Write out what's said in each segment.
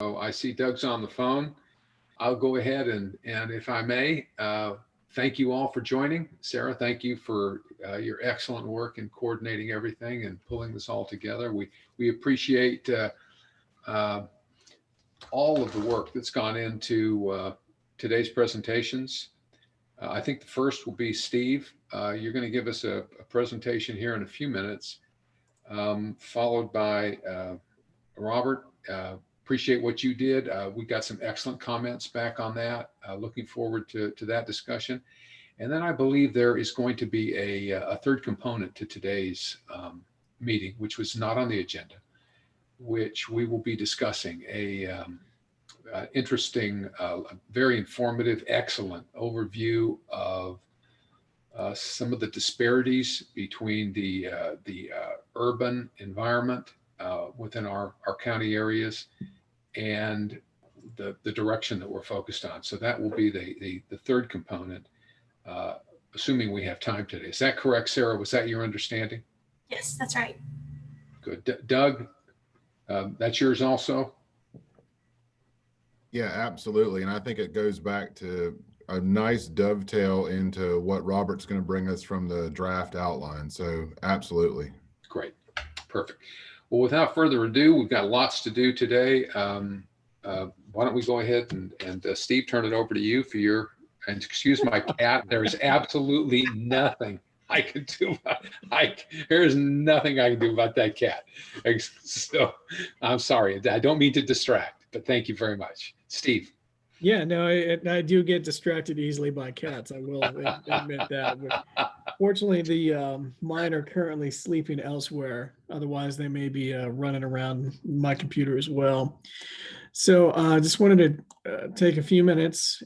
So I see Doug's on the phone. I'll go ahead and if I may, thank you all for joining. Sarah, thank you for your excellent work in coordinating everything and pulling this all together. We appreciate uh, all of the work that's gone into today's presentations. I think the first will be Steve. You're going to give us a presentation here in a few minutes, followed by Robert. Appreciate what you did. We got some excellent comments back on that. Looking forward to that discussion. And then I believe there is going to be a third component to today's meeting, which was not on the agenda, which we will be discussing a interesting, very informative, excellent overview of some of the disparities between the urban environment within our county areas and the direction that we're focused on. So that will be the third component, uh, assuming we have time today. Is that correct, Sarah? Was that your understanding? Yes, that's right. Good. Doug, that's yours also? Yeah, absolutely. And I think it goes back to a nice dovetail into what Robert's going to bring us from the draft outline. So, absolutely. Great. Perfect. Well, without further ado, we've got lots to do today. Why don't we go ahead and Steve, turn it over to you for your, and excuse my cat, there's absolutely nothing I can do there's nothing I can do about that cat. So I'm sorry. I don't mean to distract, but thank you very much. Steve. Yeah, no, I do get distracted easily by cats. I will admit that. But fortunately, the mine are currently sleeping elsewhere. Otherwise, they may be running around my computer as well. So I just wanted to take a few minutes,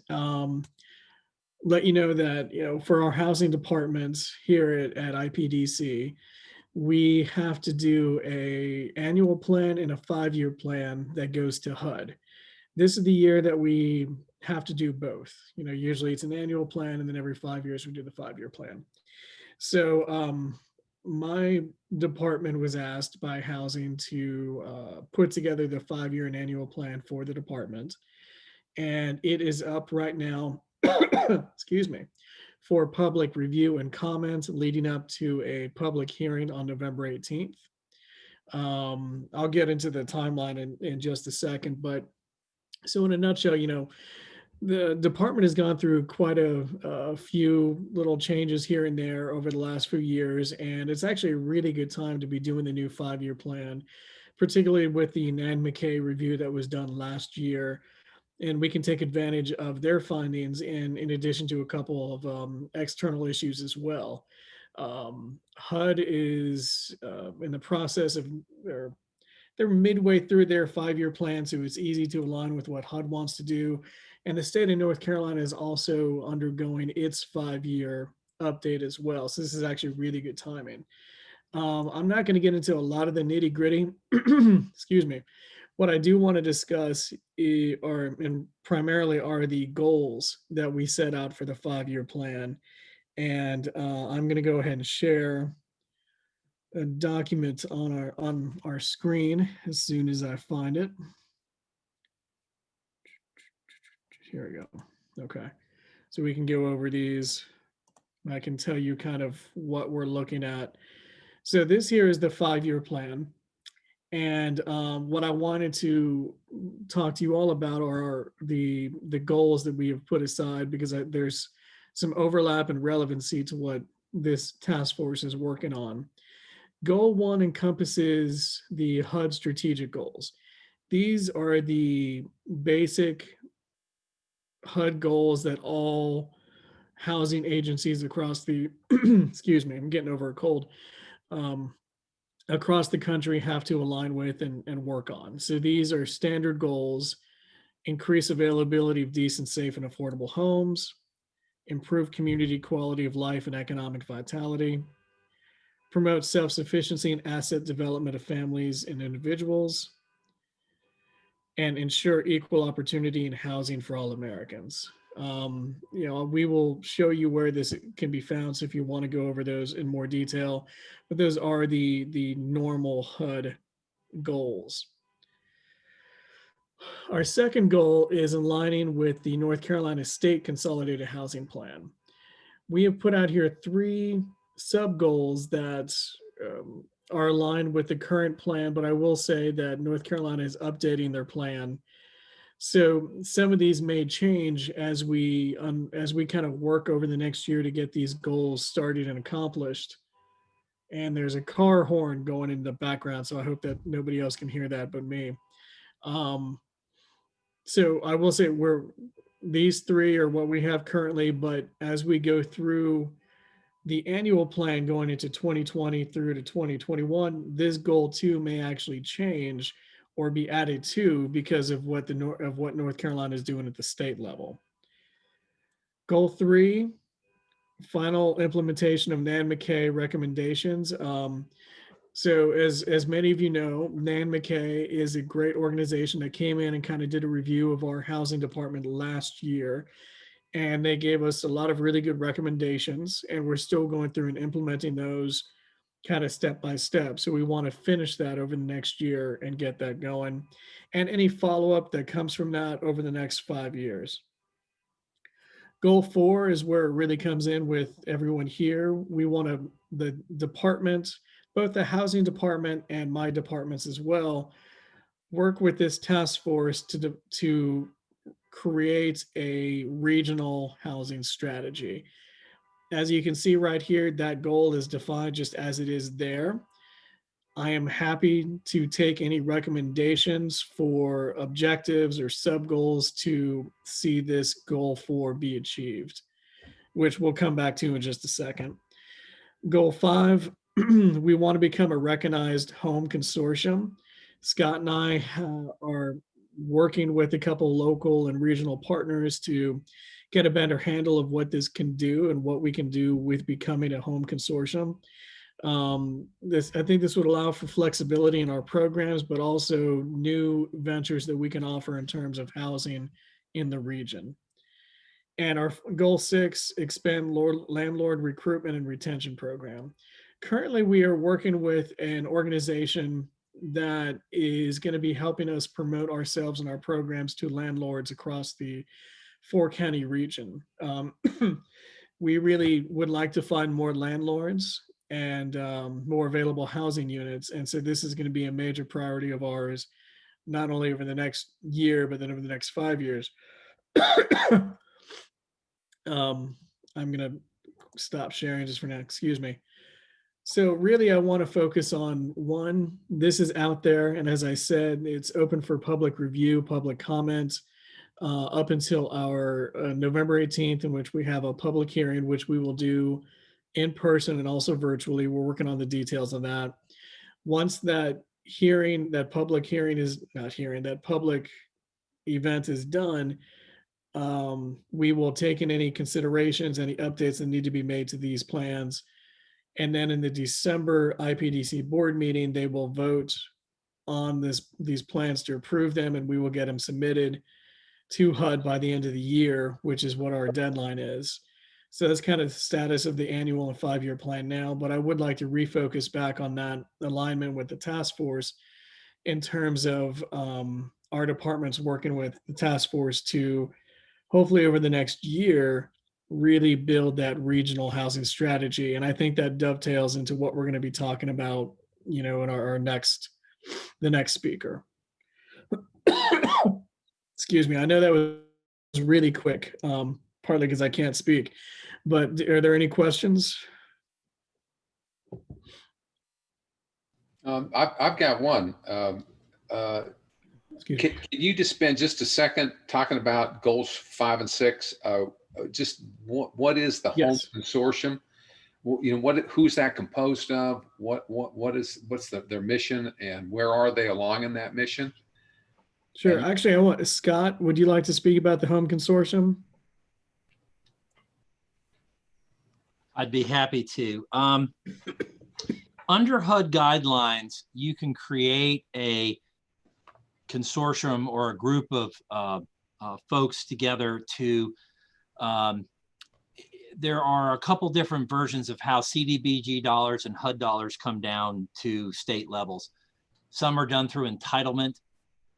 let you know that, for our housing departments here at IPDC, we have to do a annual plan and a 5-year plan that goes to HUD. This is the year that we have to do both. Usually it's an annual plan, and then every 5 years we do the 5-year plan. So my department was asked by housing to put together the 5-year and annual plan for the department. And it is up right now, excuse me, for public review and comment leading up to a public hearing on November 18th. I'll get into the timeline in just a second, but so in a nutshell, the department has gone through quite a few little changes here and there over the last few years, and it's actually a really good time to be doing the new 5-year plan, particularly with the Nan McKay review that was done last year. And we can take advantage of their findings in addition to a couple of external issues as well. HUD is in the process of, they're midway through their 5-year plan, so it's easy to align with what HUD wants to do. And the state of North Carolina is also undergoing its 5-year update as well. So this is actually really good timing. I'm not going to get into a lot of the nitty gritty. Excuse me. What I do want to discuss primarily are the goals that we set out for the 5-year plan. And I'm going to go ahead and share a document on our screen as soon as I find it. Here we go. Okay. So we can go over these. I can tell you kind of what we're looking at. So this here is the 5-year plan. And what I wanted to talk to you all about are the goals that we have put aside, because there's some overlap and relevancy to what this task force is working on. Goal 1 encompasses the HUD strategic goals. These are the basic HUD goals that all housing agencies across the, excuse me, I'm getting over a cold, across the country have to align with and work on. So these are standard goals: increase availability of decent, safe, and affordable homes, improve community quality of life and economic vitality, promote self-sufficiency and asset development of families and individuals, and ensure equal opportunity in housing for all Americans. We will show you where this can be found, so if you want to go over those in more detail, but those are the normal HUD goals. Our second goal is aligning with the North Carolina State Consolidated Housing Plan. We have put out here 3 sub goals that are aligned with the current plan, but I will say that North Carolina is updating their plan. So some of these may change as we kind of work over the next year to get these goals started and accomplished. And there's a car horn going in the background, so I hope that nobody else can hear that but me. Um, so I will say these 3 are what we have currently, but as we go through the annual plan going into 2020 through to 2021, this goal too may actually change or be added to because of what North Carolina is doing at the state level. Goal 3, final implementation of Nan McKay recommendations. So as many of you know, Nan McKay is a great organization that came in and kind of did a review of our housing department last year. And they gave us a lot of really good recommendations, and we're still going through and implementing those kind of step by step. So we want to finish that over the next year and get that going, and any follow-up that comes from that over the next 5 years. Goal 4 is where it really comes in with everyone here. We want the department, both the housing department and my departments as well, work with this task force to create a regional housing strategy. As you can see right here, that goal is defined just as it is there. I am happy to take any recommendations for objectives or sub goals to see this goal 4 be achieved, which we'll come back to in just a second. Goal 5, we want to become a recognized home consortium. Scott and I are working with a couple local and regional partners to get a better handle of what this can do and what we can do with becoming a home consortium. I think this would allow for flexibility in our programs, but also new ventures that we can offer in terms of housing in the region. And our goal 6, expand landlord recruitment and retention program. Currently, we are working with an organization that is going to be helping us promote ourselves and our programs to landlords across the 4-county region. We really would like to find more landlords and more available housing units. And so this is going to be a major priority of ours, not only over the next year, but then over the next 5 years. I'm going to stop sharing just for now. Excuse me. So really, I want to focus on 1, this is out there. And as I said, it's open for public review, public comment, up until our November 18th, in which we have a public hearing, which we will do in person and also virtually. We're working on the details of that. Once that public event is done, we will take in any considerations, any updates that need to be made to these plans. And then in the December IPDC board meeting, they will vote on these plans to approve them, and we will get them submitted to HUD by the end of the year, which is what our deadline is. So that's kind of the status of the annual and 5-year plan now, but I would like to refocus back on that alignment with the task force in terms of our departments working with the task force to hopefully over the next year really build that regional housing strategy. And I think that dovetails into what we're going to be talking about, in the next speaker. Excuse me. I know that was really quick, partly because I can't speak, but are there any questions? I've got one. Can you just spend just a second talking about goals 5 and 6? Just what is the home consortium? Who's that composed of? What's their mission, and where are they along in that mission? Sure. Actually, Scott, would you like to speak about the home consortium? I'd be happy to. Under HUD guidelines, you can create a consortium or a group of folks together to, there are a couple different versions of how CDBG dollars and HUD dollars come down to state levels. Some are done through entitlement.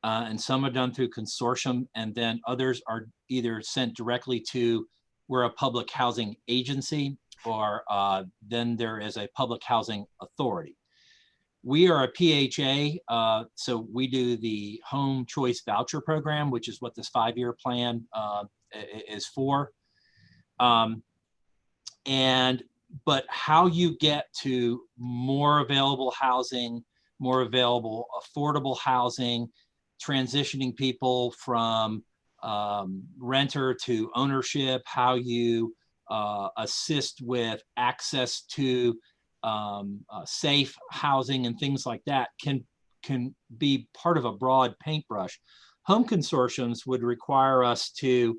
and some are done through consortium, and then others are either sent directly to, we're a public housing agency, or then there is a public housing authority. We are a PHA, so we do the Home Choice Voucher Program, which is what this 5-year plan is for. But how you get to more available housing, more available affordable housing, transitioning people from renter to ownership, how you assist with access to safe housing and things like that can be part of a broad paintbrush. Home consortiums would require us to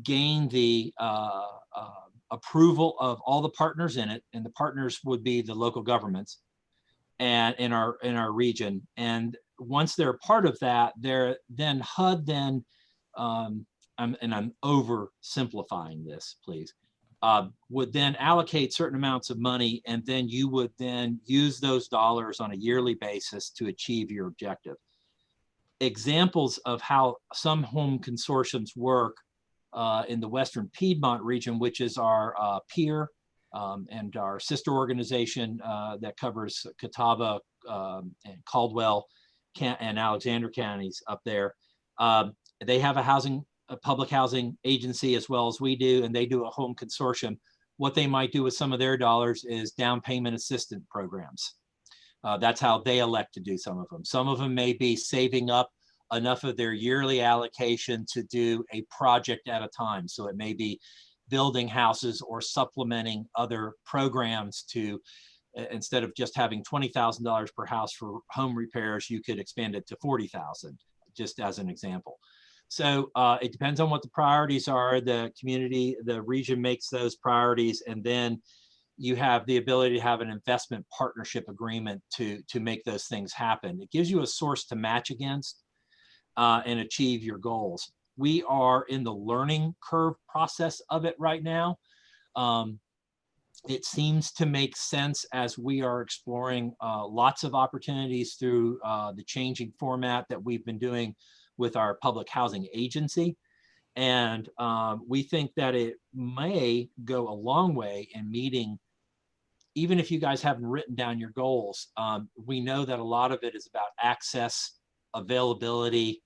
gain the approval of all the partners in it, and the partners would be the local governments and in our region. And once they're part of that, then HUD then I'm oversimplifying this, please, would then allocate certain amounts of money, and then you would then use those dollars on a yearly basis to achieve your objective. Examples of how some home consortiums work in the Western Piedmont region, which is our peer and our sister organization that covers Catawba and Caldwell and Alexander counties up there. They have a public housing agency as well as we do, and they do a home consortium. What they might do with some of their dollars is down payment assistance programs. That's how they elect to do some of them. Some of them may be saving up enough of their yearly allocation to do a project at a time. So it may be building houses or supplementing other programs to, instead of just having $20,000 per house for home repairs, you could expand it to $40,000, just as an example. So it depends on what the priorities are. The community, the region makes those priorities, and then you have the ability to have an investment partnership agreement to make those things happen. It gives you a source to match against and achieve your goals. We are in the learning curve process of it right now. It seems to make sense as we are exploring lots of opportunities through the changing format that we've been doing with our public housing agency. And we think that it may go a long way in meeting, even if you guys haven't written down your goals, we know that a lot of it is about access, availability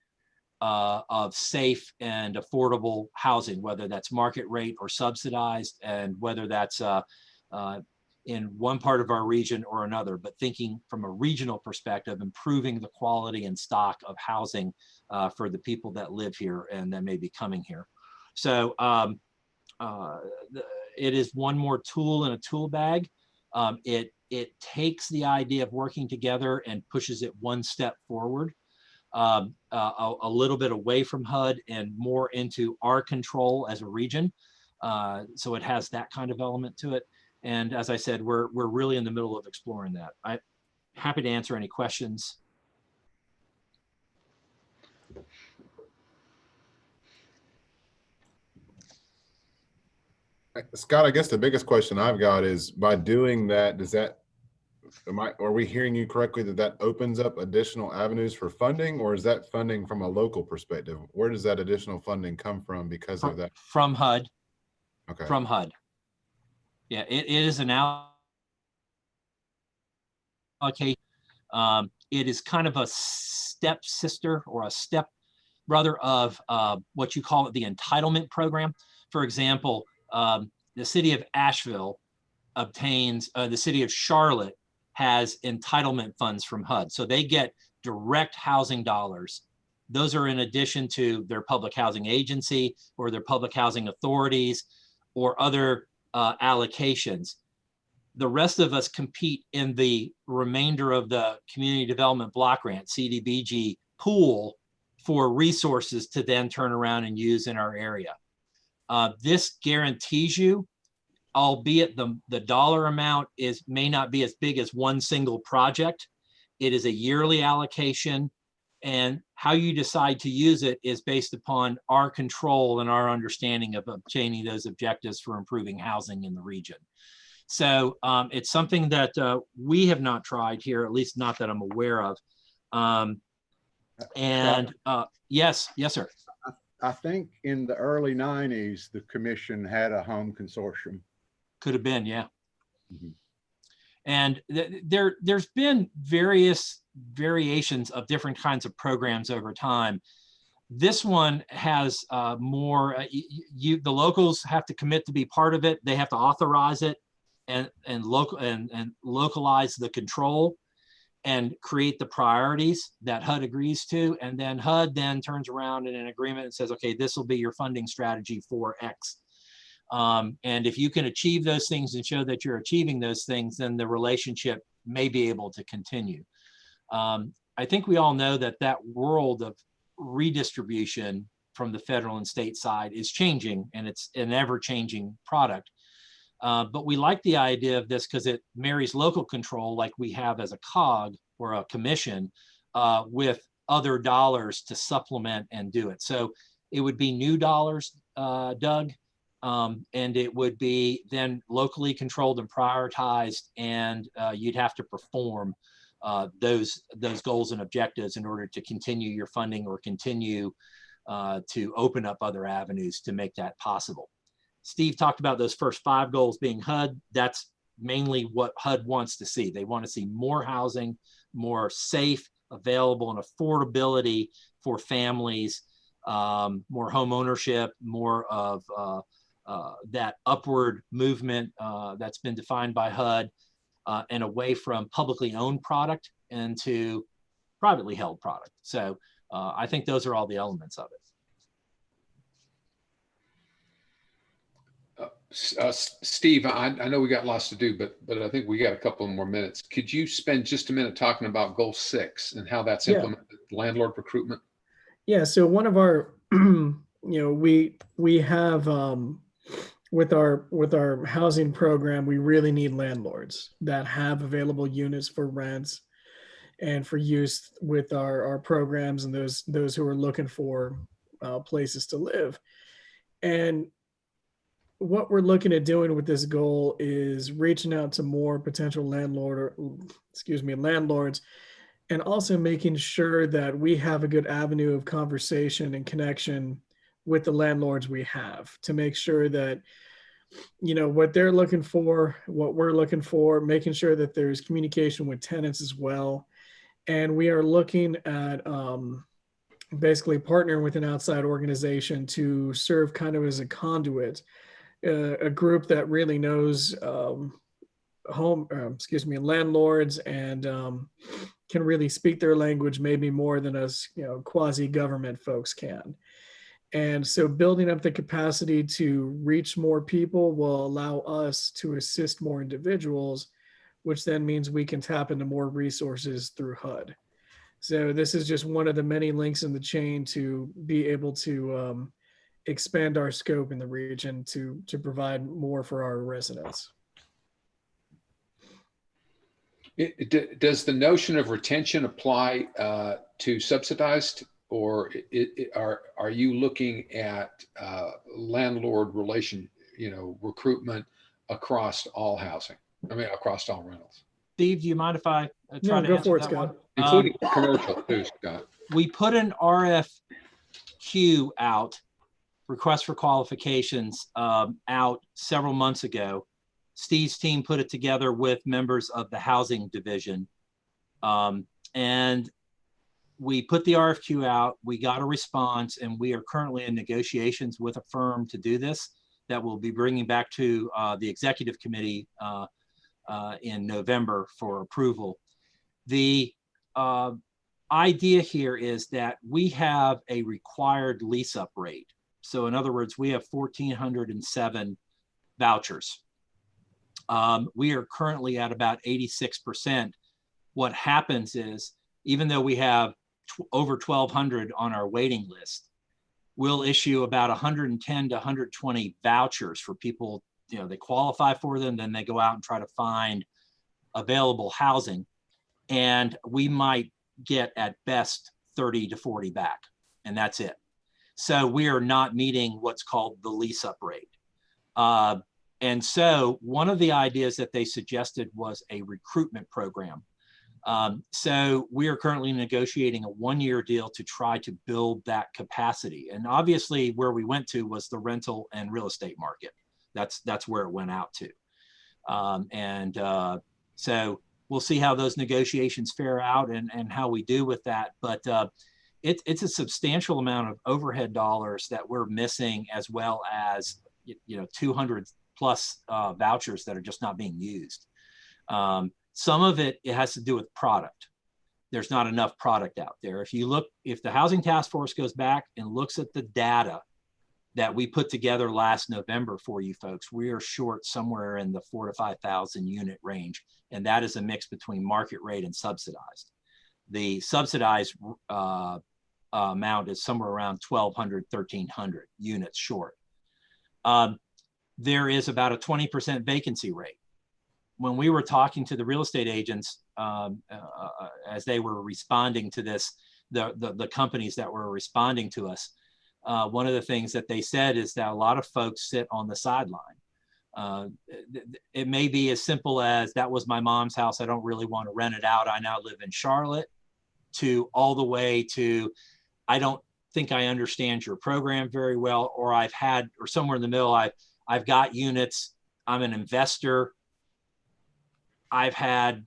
of safe and affordable housing, whether that's market rate or subsidized, and whether that's in one part of our region or another, but thinking from a regional perspective, improving the quality and stock of housing for the people that live here and that may be coming here. So it is one more tool in a tool bag. It takes the idea of working together and pushes it one step forward, a little bit away from HUD and more into our control as a region. So it has that kind of element to it. And as I said, we're really in the middle of exploring that. I'm happy to answer any questions. Scott, I guess the biggest question I've got is, by doing that, are we hearing you correctly that opens up additional avenues for funding, or is that funding from a local perspective? Where does that additional funding come from because of that? From HUD. Okay. From HUD. Yeah, it is an allocation. It is kind of a step sister or a step brother of what you call it, the entitlement program. For example, the city of Asheville obtains, the city of Charlotte has entitlement funds from HUD. So they get direct housing dollars. Those are in addition to their public housing agency or their public housing authorities or other allocations. The rest of us compete in the remainder of the community development block grant, CDBG pool, for resources to then turn around and use in our area. This guarantees you, albeit the dollar amount may not be as big as one single project. It is a yearly allocation, and how you decide to use it is based upon our control and our understanding of obtaining those objectives for improving housing in the region. So it's something that we have not tried here, at least not that I'm aware of. And yes, sir. I think in the early 90s, the commission had a home consortium. Could have been, yeah. Mhm. And there's been various variations of different kinds of programs over time. This one has more, the locals have to commit to be part of it. They have to authorize it and localize the control and create the priorities that HUD agrees to. And then HUD then turns around in an agreement and says, okay, this will be your funding strategy for X. And if you can achieve those things and show that you're achieving those things, then the relationship may be able to continue. I think we all know that that world of redistribution from the federal and state side is changing, and it's an ever-changing product. But we like the idea of this because it marries local control like we have as a COG or a commission with other dollars to supplement and do it. So it would be new dollars, Doug, and it would be then locally controlled and prioritized, and you'd have to perform those goals and objectives in order to continue your funding or continue to open up other avenues to make that possible. Steve talked about those first 5 goals being HUD. That's mainly what HUD wants to see. They want to see more housing, more safe, available, and affordability for families, more home ownership, more of that upward movement that's been defined by HUD, and away from publicly owned product into privately held product. So I think those are all the elements of it. Steve, I know we got lots to do, but I think we got a couple more minutes. Could you spend just a minute talking about goal 6 and how that's implemented, landlord recruitment? Yeah. So one of our, we have, with our housing program, we really need landlords that have available units for rents and for use with our programs and those who are looking for places to live. And what we're looking at doing with this goal is reaching out to more potential landlords, and also making sure that we have a good avenue of conversation and connection with the landlords we have to make sure that, what they're looking for, what we're looking for, making sure that there's communication with tenants as well. And we are looking at basically partnering with an outside organization to serve kind of as a conduit, a group that really knows landlords and can really speak their language maybe more than us, quasi-government folks can. And so building up the capacity to reach more people will allow us to assist more individuals, which then means we can tap into more resources through HUD. So this is just one of the many links in the chain to be able to expand our scope in the region to provide more for our residents. Does the notion of retention apply to subsidized, or are you looking at landlord relation, recruitment across all housing? I mean, across all rentals. Steve, do you mind if I try to answer that one? Including commercial too, Scott. We put an RFQ out, request for qualifications, out several months ago. Steve's team put it together with members of the housing division. And we put the RFQ out, we got a response, and we are currently in negotiations with a firm to do this that we'll be bringing back to the executive committee in November for approval. The idea here is that we have a required lease-up rate. So in other words, we have 1,407 vouchers. We are currently at about 86%. What happens is, even though we have over 1,200 on our waiting list, we'll issue about 110 to 120 vouchers for people, they qualify for them, then they go out and try to find available housing. And we might get at best 30 to 40 back, and that's it. So we are not meeting what's called the lease-up rate. And so one of the ideas that they suggested was a recruitment program. So we are currently negotiating a 1-year deal to try to build that capacity. And obviously where we went to was the rental and real estate market. That's where it went out to. So we'll see how those negotiations fare out and how we do with that. But it's a substantial amount of overhead dollars that we're missing, as well as 200 plus vouchers that are just not being used. Some of it has to do with product. There's not enough product out there. If the Housing Task Force goes back and looks at the data that we put together last November for you folks, we are short somewhere in the 4,000 to 5,000 unit range. And that is a mix between market rate and subsidized. The subsidized amount is somewhere around 1,200, 1,300 units short. There is about a 20% vacancy rate. When we were talking to the real estate agents as they were responding to this, the companies that were responding to us, one of the things that they said is that a lot of folks sit on the sideline. It may be as simple as, that was my mom's house, I don't really want to rent it out, I now live in Charlotte, to all the way to, I don't think I understand your program very well, or or somewhere in the middle, I've got units, I'm an investor, I've had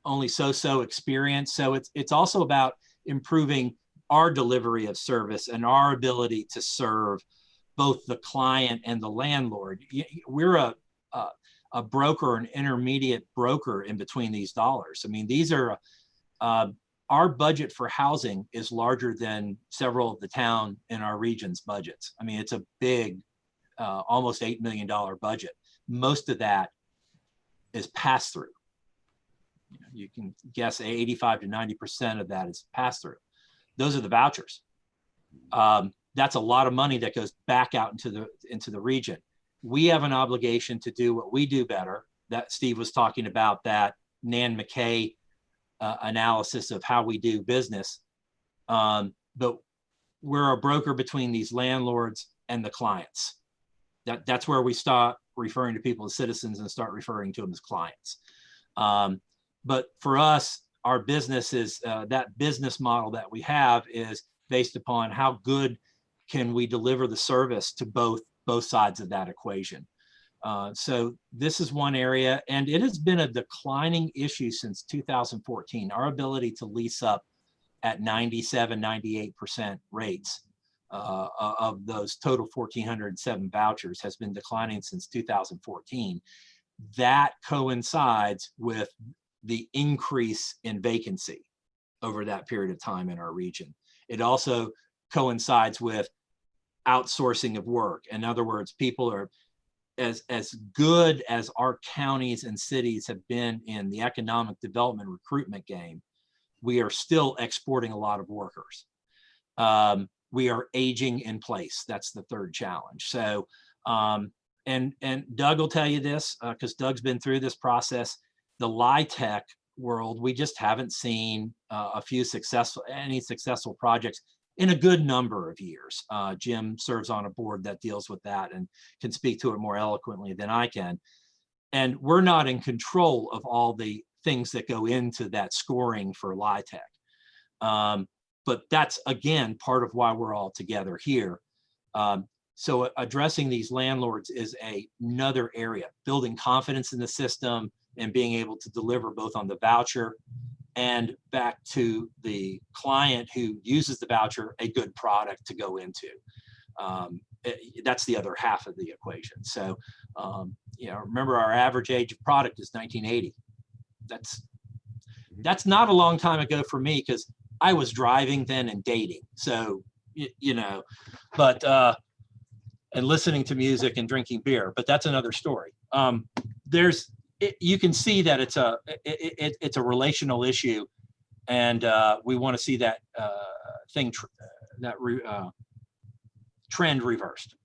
only so-so experience. So it's also about improving our delivery of service and our ability to serve both the client and the landlord. We're a broker, an intermediate broker in between these dollars. I mean, these are, our budget for housing is larger than several of the town in our region's budgets. I mean, it's a big, almost $8 million budget. Most of that is pass through. You can guess 85 to 90% of that is pass through. Those are the vouchers. That's a lot of money that goes back out into the region. We have an obligation to do what we do better. That Steve was talking about, that Nan McKay analysis of how we do business. But we're a broker between these landlords and the clients. That's where we start referring to people as citizens and start referring to them as clients. But for us, our business is, that business model that we have is based upon how good can we deliver the service to both sides of that equation. So this is one area, and it has been a declining issue since 2014. Our ability to lease up at 97, 98% rates of those total 1,407 vouchers has been declining since 2014. That coincides with the increase in vacancy over that period of time in our region. It also coincides with outsourcing of work. In other words, people are, as good as our counties and cities have been in the economic development recruitment game, we are still exporting a lot of workers. We are aging in place. That's the third challenge. So, and Doug will tell you this, because Doug's been through this process. The LIHTC world, we just haven't seen any successful projects in a good number of years. Jim serves on a board that deals with that and can speak to it more eloquently than I can. And we're not in control of all the things that go into that scoring for LIHTC. But that's, again, part of why we're all together here. So addressing these landlords is another area, building confidence in the system and being able to deliver both on the voucher and back to the client who uses the voucher a good product to go into. That's the other half of the equation. So, remember, our average age of product is 1980. That's not a long time ago for me, because I was driving then and dating. So, and listening to music and drinking beer, but that's another story. You can see that it's a relational issue, and we want to see that trend reversed.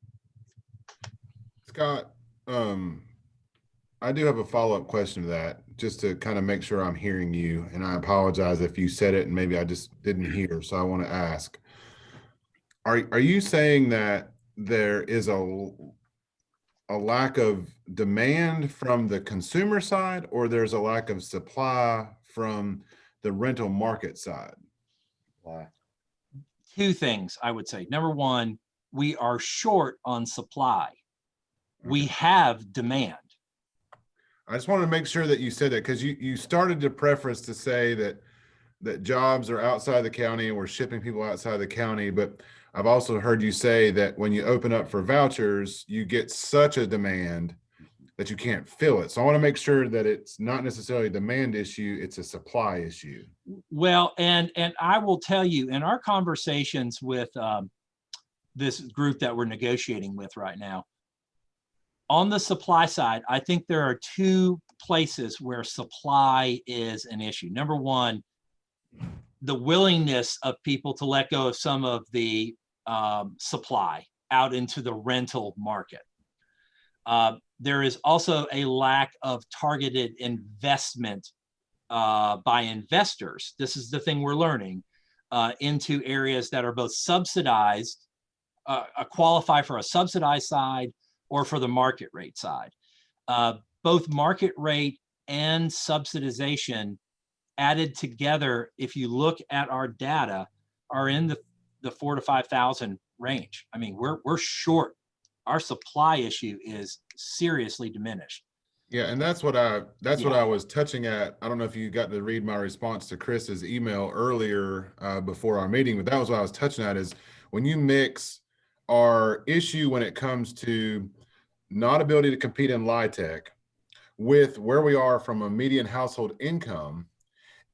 Scott, I do have a follow-up question to that, just to kind of make sure I'm hearing you, and I apologize if you said it and maybe I just didn't hear, so I want to ask. Are you saying that there is a lack of demand from the consumer side, or there's a lack of supply from the rental market side? Why? Two things I would say. Number one, we are short on supply. We have demand. I just wanted to make sure that you said that, because you started to preface to say that jobs are outside the county and we're shipping people outside the county. But I've also heard you say that when you open up for vouchers, you get such a demand that you can't fill it. So I want to make sure that it's not necessarily a demand issue, it's a supply issue. Well, and I will tell you, in our conversations with this group that we're negotiating with right now, on the supply side, I think there are two places where supply is an issue. Number one, the willingness of people to let go of some of the supply out into the rental market. There is also a lack of targeted investment by investors. This is the thing we're learning, into areas that are both subsidized, qualify for a subsidized side or for the market rate side. Both market rate and subsidization added together, if you look at our data, are in the 4,000 to 5,000 range. I mean, we're short. Our supply issue is seriously diminished. Yeah, and that's what I was touching at. I don't know if you got to read my response to Chris's email earlier before our meeting, but that was what I was touching at, is when you mix our issue when it comes to not ability to compete in LIHTC with where we are from a median household income,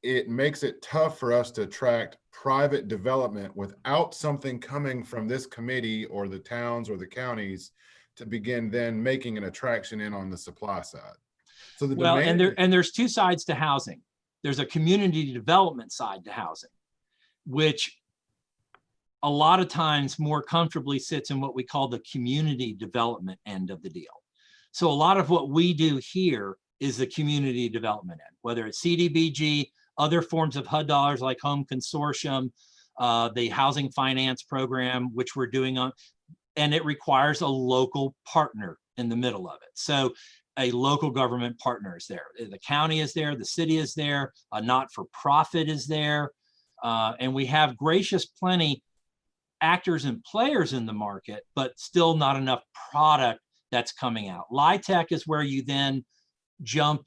it makes it tough for us to attract private development without something coming from this committee or the towns or the counties to begin then making an attraction in on the supply side. So the demand, and there's two sides to housing. There's a community development side to housing, which a lot of times more comfortably sits in what we call the community development end of the deal. So a lot of what we do here is the community development end, whether it's CDBG, other forms of HUD dollars like Home Consortium, the housing finance program, which we're doing on, and it requires a local partner in the middle of it. So a local government partner is there. The county is there, the city is there, a not-for-profit is there, and we have gracious plenty actors and players in the market, but still not enough product that's coming out. LIHTC is where you then jump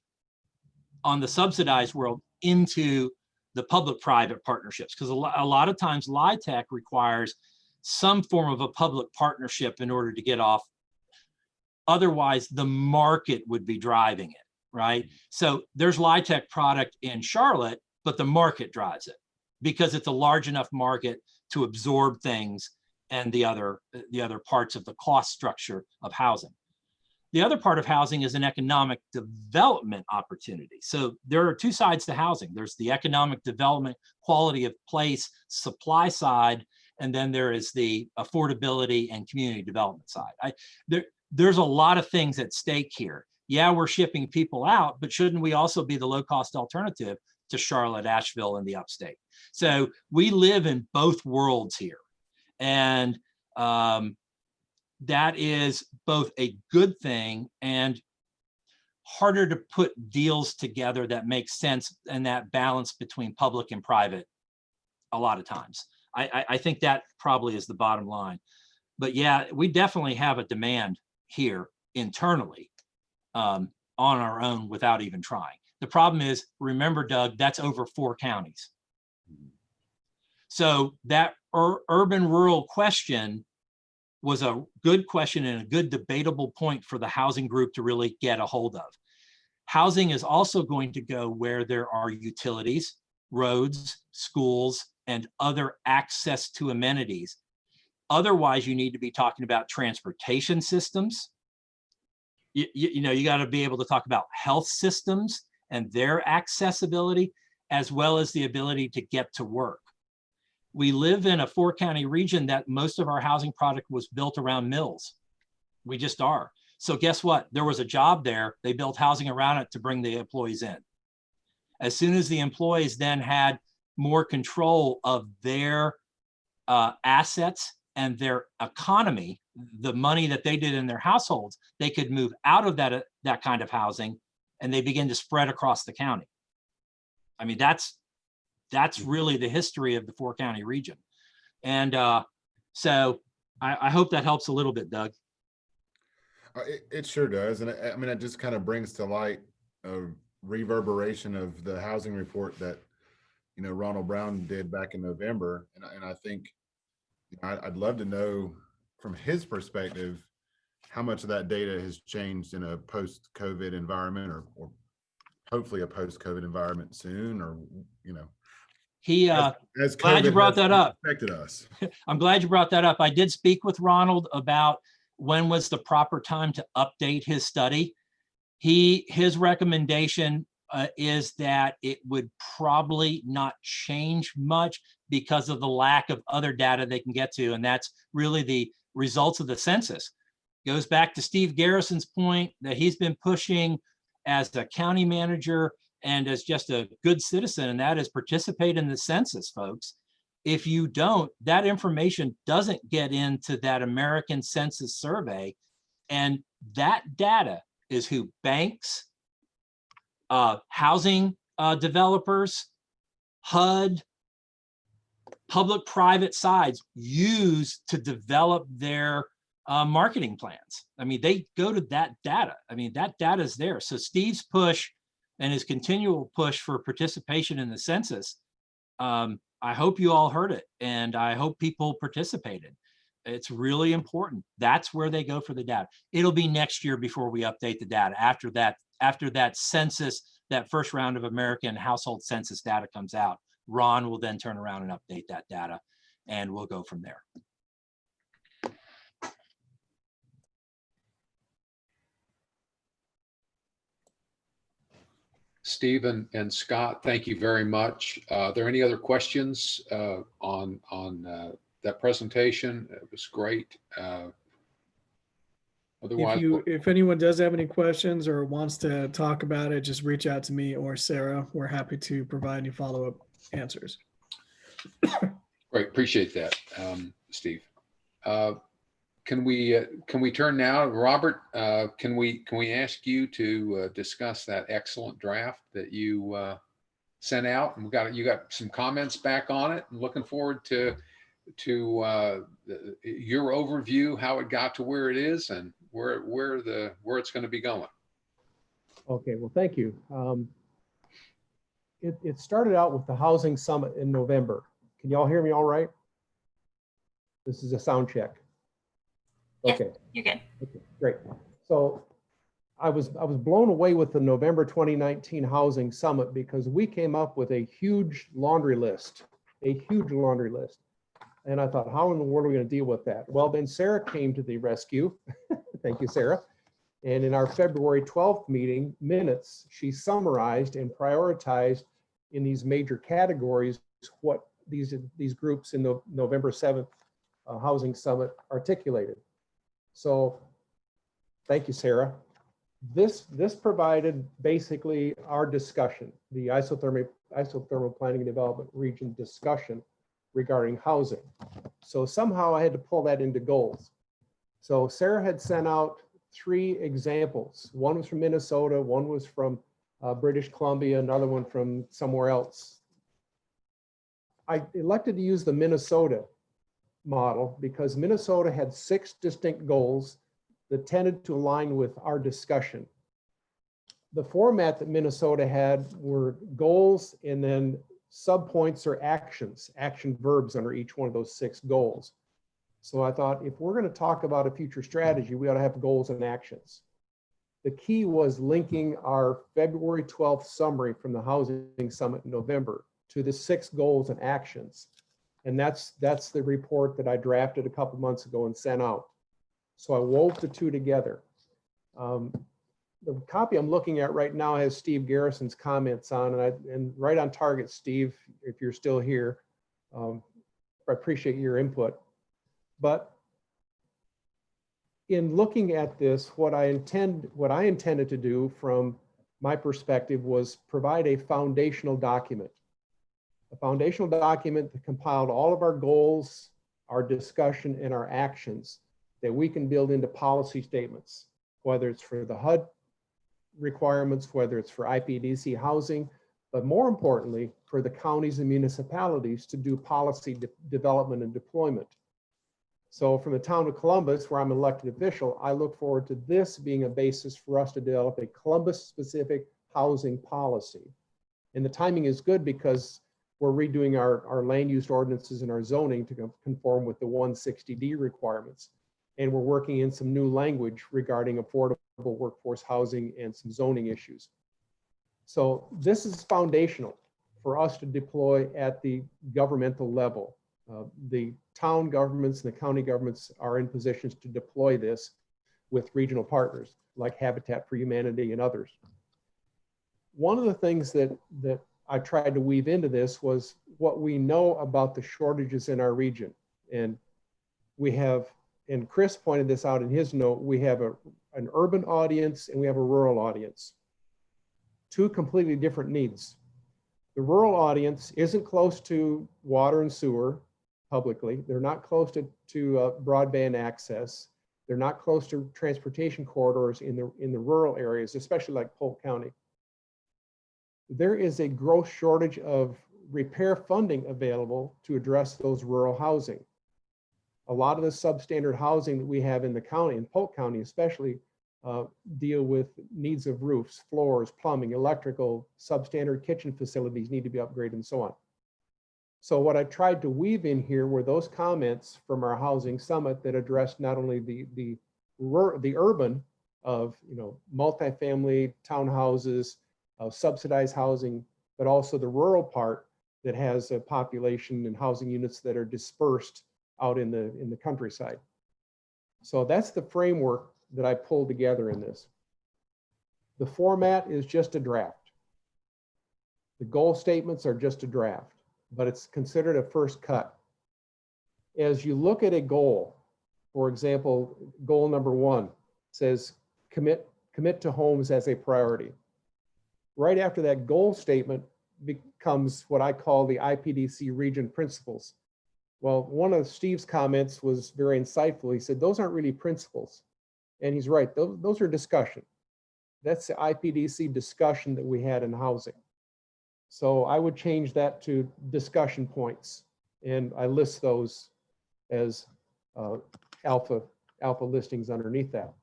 on the subsidized world into the public-private partnerships, because a lot of times LIHTC requires some form of a public partnership in order to get off. Otherwise, the market would be driving it, right? So there's LIHTC product in Charlotte, but the market drives it because it's a large enough market to absorb things and the other parts of the cost structure of housing. The other part of housing is an economic development opportunity. So there are two sides to housing. There's the economic development, quality of place, supply side, and then there is the affordability and community development side. There's a lot of things at stake here. Yeah, we're shipping people out, but shouldn't we also be the low-cost alternative to Charlotte, Asheville, and the upstate? So we live in both worlds here. And that is both a good thing and harder to put deals together that make sense and that balance between public and private a lot of times. I think that probably is the bottom line. But yeah, we definitely have a demand here internally on our own without even trying. The problem is, remember, Doug, that's over 4 counties. So that urban-rural question was a good question and a good debatable point for the housing group to really get a hold of. Housing is also going to go where there are utilities, roads, schools, and other access to amenities. Otherwise, you need to be talking about transportation systems. You know, you got to be able to talk about health systems and their accessibility, as well as the ability to get to work. We live in a 4-county region that most of our housing product was built around mills. We just are. So guess what? There was a job there. They built housing around it to bring the employees in. As soon as the employees then had more control of their assets and their economy, the money that they did in their households, they could move out of that kind of housing, and they begin to spread across the county. I mean, that's that's really the history of the 4-county region. And so I hope that helps a little bit, Doug. It sure does. And I mean, it just kind of brings to light a reverberation of the housing report that, you know, Ronald Brown did back in November. And I think, you know, I'd love to know from his perspective, how much of that data has changed in a post-COVID environment, or hopefully a post-COVID environment soon, or, you know, He, as glad you COVID brought has that up. affected us. I'm glad you brought that up. I did speak with Ronald about when was the proper time to update his study. His recommendation is that it would probably not change much because of the lack of other data they can get to. And that's really the results of the census. Goes back to Steve Garrison's point that he's been pushing as a county manager and as just a good citizen, and that is participate in the census, folks. If you don't, that information doesn't get into that American Census survey. And that data is who banks, housing developers, HUD, public-private sides use to develop their marketing plans. I mean, they go to that data. I mean, that data is there. So Steve's push and his continual push for participation in the census, I hope you all heard it, and I hope people participated. It's really important. That's where they go for the data. It'll be next year before we update the data. After that census, that first round of American household census data comes out, Ron will then turn around and update that data, and we'll go from there. Steve and Scott, thank you very much. Are there any other questions on that presentation? It was great. Otherwise, If anyone does have any questions or wants to talk about it, just reach out to me or Sarah. We're happy to provide any follow-up answers. great, appreciate that, Steve. Can we turn now, Robert? Can we ask you to discuss that excellent draft that you sent out? And you got some comments back on it. I'm looking forward to your overview, how it got to where it is, and where it's going to be going. Okay, well, thank you. It started out with the housing summit in November. Can y'all hear me all right? This is a sound check. Okay. You're good. Okay, great. So I was blown away with the November 2019 housing summit because we came up with a huge laundry list. And I thought, how in the world are we going to deal with that? Well, then Sarah came to the rescue. Thank you, Sarah. And in our February 12th meeting minutes, she summarized and prioritized in these major categories what these groups in the November 7th housing summit articulated. So thank you, Sarah. This provided basically our discussion, the isothermal planning and development region discussion regarding housing. So somehow I had to pull that into goals. So Sarah had sent out 3 examples. One was from Minnesota, one was from British Columbia, another one from somewhere else. I elected to use the Minnesota model because Minnesota had 6 distinct goals that tended to align with our discussion. The format that Minnesota had were goals and then subpoints or actions, action verbs under each one of those 6 goals. So I thought, if we're going to talk about a future strategy, we ought to have goals and actions. The key was linking our February 12th summary from the Housing Summit in November to the 6 goals and actions. And that's the report that I drafted a couple months ago and sent out. So I wove the 2 together. The copy I'm looking at right now has Steve Garrison's comments on, and right on target, Steve, if you're still here. I appreciate your input. But in looking at this, what I intended to do from my perspective was provide a foundational document. A foundational document that compiled all of our goals, our discussion, and our actions that we can build into policy statements, whether it's for the HUD requirements, whether it's for IPDC housing, but more importantly, for the counties and municipalities to do policy development and deployment. So from the town of Columbus, where I'm an elected official, I look forward to this being a basis for us to develop a Columbus-specific housing policy. And the timing is good because we're redoing our land use ordinances and our zoning to conform with the 160D requirements. And we're working in some new language regarding affordable workforce housing and some zoning issues. So this is foundational for us to deploy at the governmental level. The town governments and the county governments are in positions to deploy this with regional partners like Habitat for Humanity and others. One of the things that I tried to weave into this was what we know about the shortages in our region. And we have, and Chris pointed this out in his note, we have an urban audience and we have a rural audience. Two completely different needs. The rural audience isn't close to water and sewer publicly. They're not close to broadband access. They're not close to transportation corridors in the rural areas, especially like Polk County. There is a gross shortage of repair funding available to address those rural housing. A lot of the substandard housing that we have in the county, in Polk County especially, deal with needs of roofs, floors, plumbing, electrical, substandard kitchen facilities need to be upgraded and so on. So what I tried to weave in here were those comments from our housing summit that addressed not only the urban of, you know, multifamily townhouses, subsidized housing, but also the rural part that has a population and housing units that are dispersed out in the countryside. So that's the framework that I pulled together in this. The format is just a draft. The goal statements are just a draft, but it's considered a first cut. As you look at a goal, for example, goal number 1 says commit to homes as a priority. Right after that goal statement becomes what I call the IPDC region principles. Well, one of Steve's comments was very insightful. He said, those aren't really principles. And he's right, those are discussion. That's the IPDC discussion that we had in housing. So I would change that to discussion points. And I list those as alpha listings underneath that.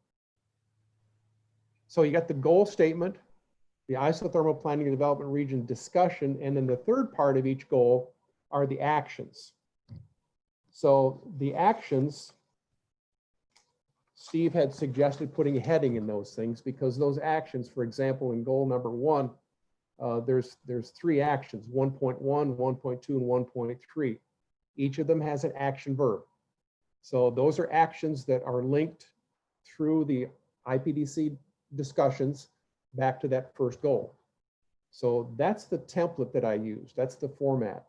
So you got the goal statement, the isothermal planning and development region discussion, and then the third part of each goal are the actions. So the actions, Steve had suggested putting a heading in those things because those actions, for example, in goal number 1, there's 3 actions, 1.1, 1.2, and 1.3. Each of them has an action verb. So those are actions that are linked through the IPDC discussions back to that first goal. So that's the template that I use. That's the format.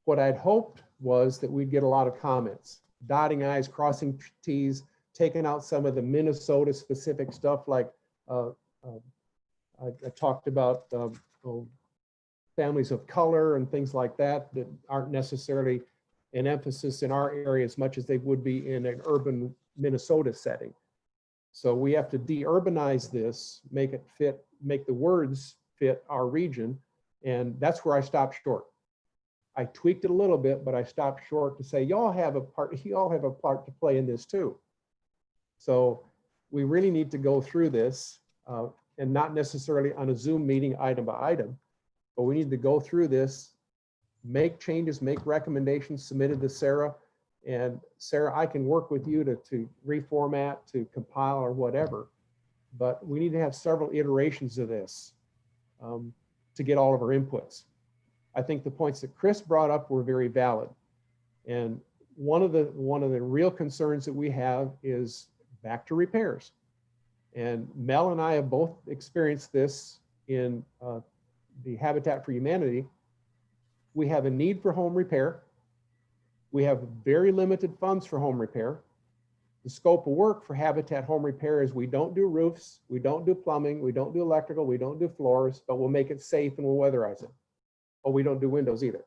What I'd hoped was that we'd get a lot of comments, dotting I's, crossing T's, taking out some of the Minnesota specific stuff like I talked about families of color and things like that that aren't necessarily an emphasis in our area as much as they would be in an urban Minnesota setting. So we have to de-urbanize this, make it fit, make the words fit our region. And that's where I stopped short. I tweaked it a little bit, but I stopped short to say, y'all have a part to play in this too. So we really need to go through this and not necessarily on a Zoom meeting item by item, but we need to go through this, make changes, make recommendations submitted to Sarah. And Sarah, I can work with you to reformat, to compile or whatever, but we need to have several iterations of this to get all of our inputs. I think the points that Chris brought up were very valid. And one of the real concerns that we have is back to repairs. And Mel and I have both experienced this in the Habitat for Humanity. We have a need for home repair. We have very limited funds for home repair. The scope of work for Habitat home repair is we don't do roofs, we don't do plumbing, we don't do electrical, we don't do floors, but we'll make it safe and we'll weatherize it. But we don't do windows either.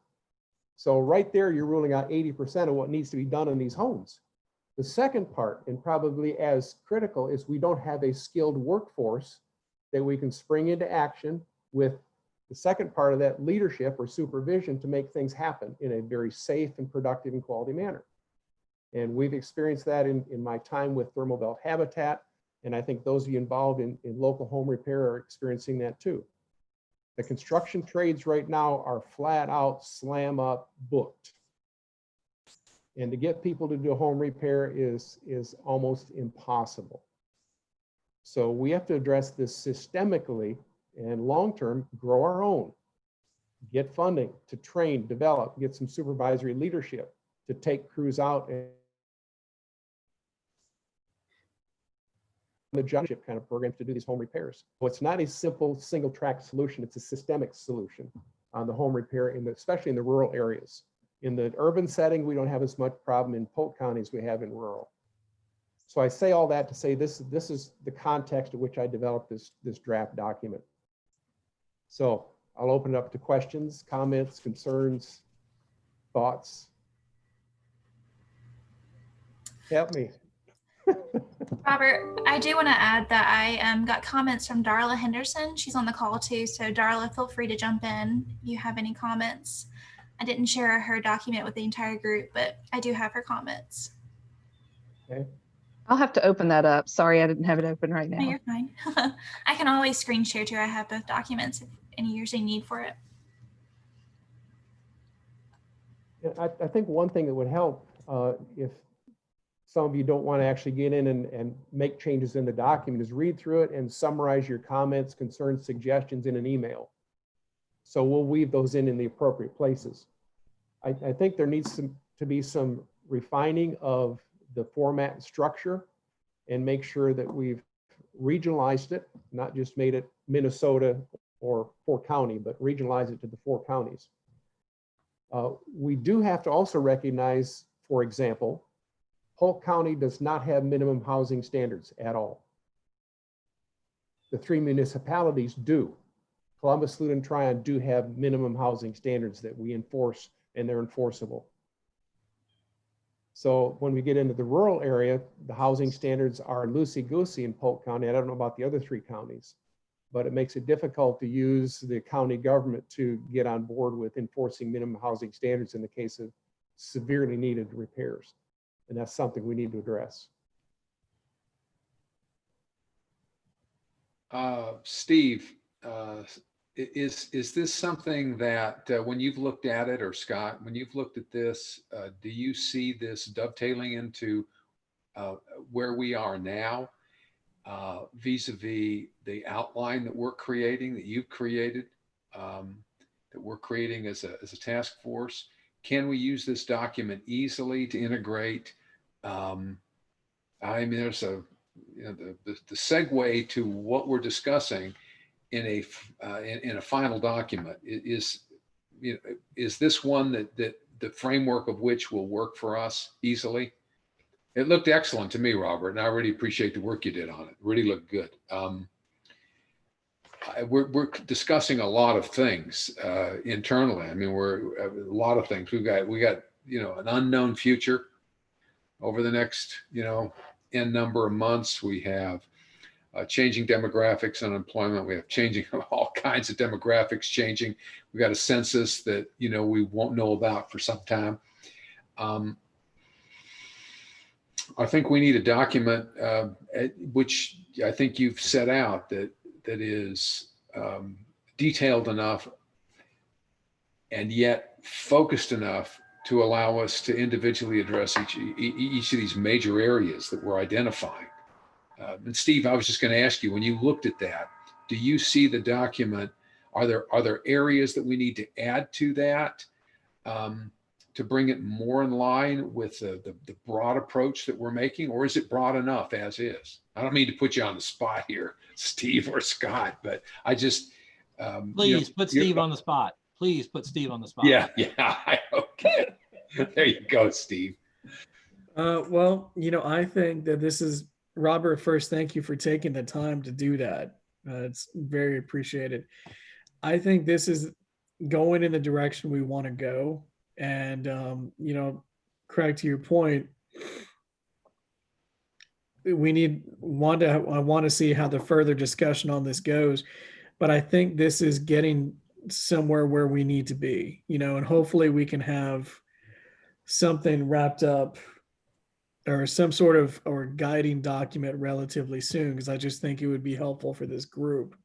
So right there, you're ruling out 80% of what needs to be done in these homes. The second part, and probably as critical, is we don't have a skilled workforce that we can spring into action with The second part of that, leadership or supervision to make things happen in a very safe and productive and quality manner. And we've experienced that in my time with Thermal Belt Habitat. And I think those of you involved in local home repair are experiencing that too. The construction trades right now are flat out slam up booked. And to get people to do home repair is almost impossible. So we have to address this systemically and long-term, grow our own, get funding to train, develop, get some supervisory leadership to take crews out and the jobship kind of programs to do these home repairs. So it's not a simple single track solution. It's a systemic solution on the home repair, especially in the rural areas. In the urban setting, we don't have as much problem in Polk County as we have in rural. So I say all that to say this is the context in which I developed this draft document. So I'll open it up to questions, comments, concerns, thoughts. Help me. Robert, I do want to add that I got comments from Darla Henderson. She's on the call too. So Darla, feel free to jump in if you have any comments. I didn't share her document with the entire group, but I do have her comments. Okay. I'll have to open that up. Sorry, I didn't have it open right No, now. you're fine. I can always screen share too. I have both documents if any years they need for it. I think one thing that would help if some of you don't want to actually get in and make changes in the document is read through it and summarize your comments, concerns, suggestions in an email. So we'll weave those in the appropriate places. I think there needs to be some refining of the format and structure and make sure that we've regionalized it, not just made it Minnesota or 4 county, but regionalize it to the 4 counties. We do have to also recognize, for example, Polk County does not have minimum housing standards at all. The 3 municipalities do. Columbus, Loudoun, Tryon do have minimum housing standards that we enforce, and they're enforceable. So when we get into the rural area, the housing standards are loosey-goosey in Polk County. I don't know about the other 3 counties, but it makes it difficult to use the county government to get on board with enforcing minimum housing standards in the case of severely needed repairs. And that's something we need to address. Steve, is this something that when you've looked at it, or Scott, when you've looked at this, do you see this dovetailing into where we are now vis-a-vis the outline that we're creating, that you've created, that we're creating as a task force? Can we use this document easily to integrate? I mean, there's the segue to what we're discussing in a final document is this one that the framework of which will work for us easily? It looked excellent to me, Robert, and I really appreciate the work you did on it. It really looked good. We're discussing a lot of things internally. I mean, a lot of things. We got an unknown future over the next n number of months. We have changing demographics and unemployment. We have changing all kinds of demographics changing. We got a census that we won't know about for some time. I think we need a document which I think you've set out that is detailed enough and yet focused enough to allow us to individually address each of these major areas that we're identifying. And Steve, I was just going to ask you, when you looked at that, do you see the document? Are there areas that we need to add to that to bring it more in line with the broad approach that we're making, or is it broad enough as is? I don't mean to put you on the spot here, Steve or Scott, but I just please put Steve on the spot. Please put Steve on the spot. Yeah. Okay. There you go, Steve. Well, I think that this is, Robert, first, thank you for taking the time to do that. It's very appreciated. I think this is going in the direction we want to go. And, Craig, to your point, I want to see how the further discussion on this goes. But I think this is getting somewhere where we need to be, and hopefully we can have something wrapped up or some sort of or guiding document relatively soon, because I just think it would be helpful for this group.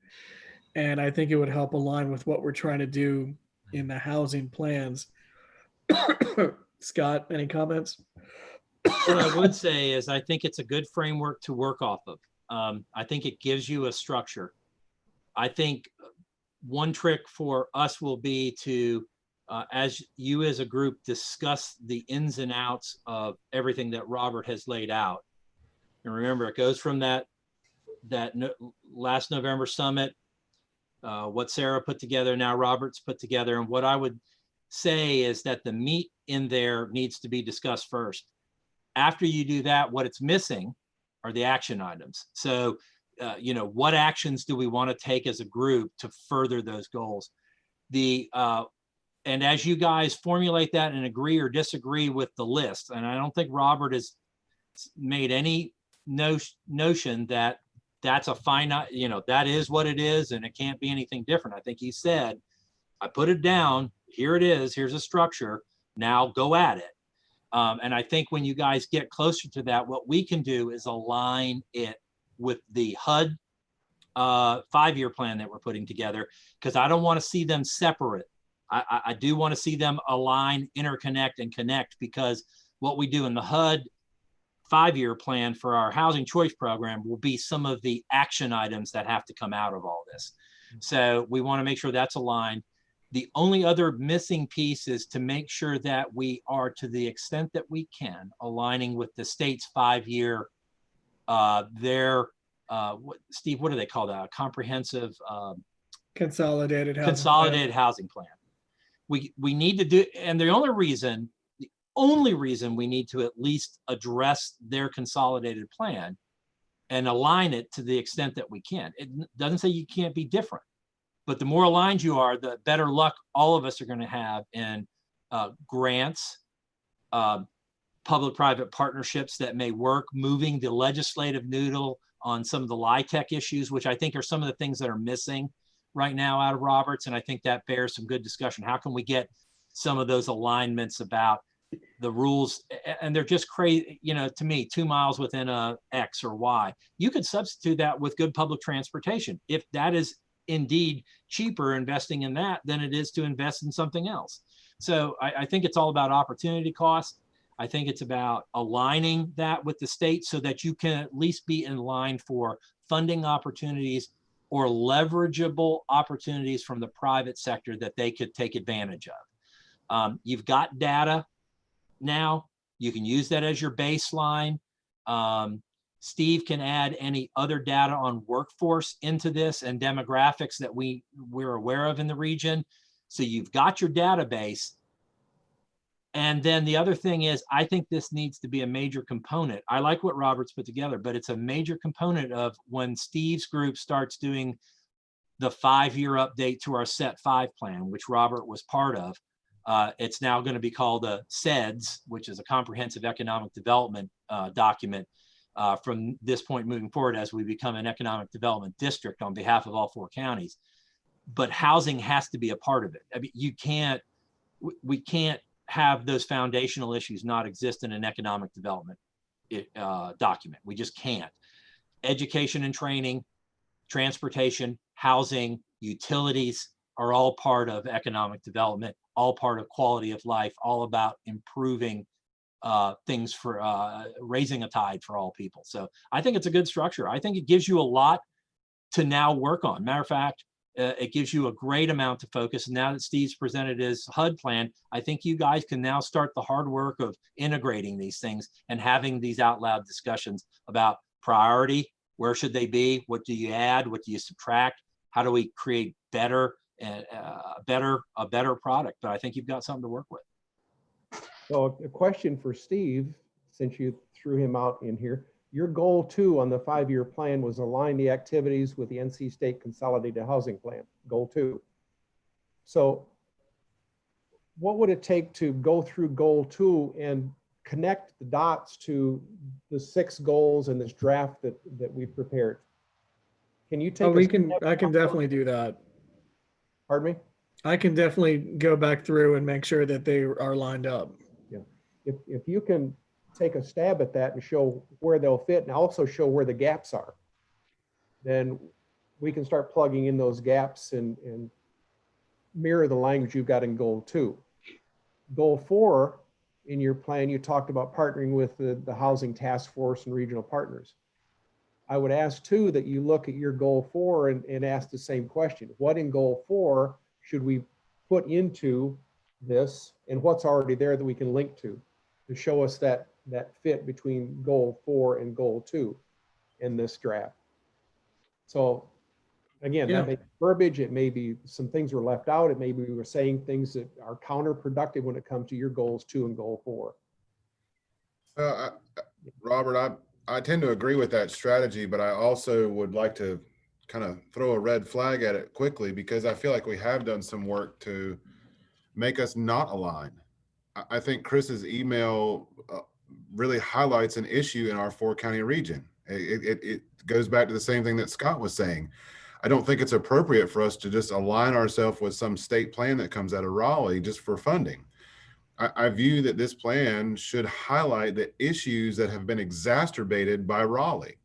And I think it would help align with what we're trying to do in the housing plans. Scott, any comments? What I would say is I think it's a good framework to work off of. I think it gives you a structure. I think one trick for us will be to, as you as a group discuss the ins and outs of everything that Robert has laid out. And remember, it goes from that last November summit, what Sarah put together, now Robert's put together. And what I would say is that the meat in there needs to be discussed first. After you do that, what it's missing are the action items. So, what actions do we want to take as a group to further those goals? And as you guys formulate that and agree or disagree with the list, and I don't think Robert has made any notion that that's a finite, that is what it is and it can't be anything different. I think he said, I put it down, here it is, here's a structure, now go at it. And I think when you guys get closer to that, what we can do is align it with the HUD 5-year plan that we're putting together, because I don't want to see them separate. I do want to see them align, interconnect, and connect, because what we do in the HUD 5-year plan for our housing choice program will be some of the action items that have to come out of all this. So we want to make sure that's aligned. The only other missing piece is to make sure that we are, to the extent that we can, aligning with the state's 5-year, Steve, what do they call that? A comprehensive Consolidated housing plan. We need to do, and the only reason we need to at least address their consolidated plan and align it to the extent that we can. It doesn't say you can't be different, but the more aligned you are, the better luck all of us are going to have in grants, public-private partnerships that may work, moving the legislative noodle on some of the LIHTC issues, which I think are some of the things that are missing right now out of Roberts. And I think that bears some good discussion. How can we get some of those alignments about the rules? And they're just crazy, to me, 2 miles within a X or Y. You could substitute that with good public transportation. If that is indeed cheaper investing in that than it is to invest in something else. So I think it's all about opportunity cost. I think it's about aligning that with the state so that you can at least be in line for funding opportunities or leverageable opportunities from the private sector that they could take advantage of. You've got data now. You can use that as your baseline. Steve can add any other data on workforce into this and demographics that we're aware of in the region. So you've got your database. And then the other thing is, I think this needs to be a major component. I like what Robert's put together, but it's a major component of when Steve's group starts doing the 5-year update to our Set 5 plan, which Robert was part of. It's now going to be called a CEDS, which is a comprehensive economic development document from this point moving forward as we become an economic development district on behalf of all 4 counties. But housing has to be a part of it. I mean, we can't have those foundational issues not exist in an economic development document. We just can't. Education and training, transportation, housing, utilities are all part of economic development, all part of quality of life, all about improving things for raising a tide for all people. So I think it's a good structure. I think it gives you a lot to now work on. Matter of fact, it gives you a great amount to focus. And now that Steve's presented his HUD plan, I think you guys can now start the hard work of integrating these things and having these out loud discussions about priority. Where should they be? What do you add? What do you subtract? How do we create better and a better product? But I think you've got something to work with. So a question for Steve, since you threw him out in here. Your goal 2 on the 5-year plan was align the activities with the NC State Consolidated Housing Plan, goal 2. So what would it take to go through goal 2 and connect the dots to the 6 goals in this draft that we've prepared? Can you take I can definitely do that. Pardon me? I can definitely go back through and make sure that they are lined up. If you can take a stab at that and show where they'll fit and also show where the gaps are, then we can start plugging in those gaps and mirror the language you've got in goal 2. Goal 4, in your plan, you talked about partnering with the housing task force and regional partners. I would ask too that you look at your goal 4 and ask the same question. What in goal 4 should we put into this, and what's already there that we can link to show us that fit between goal 4 and goal 2 in this draft. So again, Yeah. that may be verbiage, it may be some things were left out, it may be we were saying things that are counterproductive when it comes to your goals 2 and goal 4. Robert, I tend to agree with that strategy, but I also would like to kind of throw a red flag at it quickly, because I feel like we have done some work to make us not align. I think Chris's email really highlights an issue in our 4-county region. It goes back to the same thing that Scott was saying. I don't think it's appropriate for us to just align ourselves with some state plan that comes out of Raleigh just for funding. I view that this plan should highlight the issues that have been exacerbated by Raleigh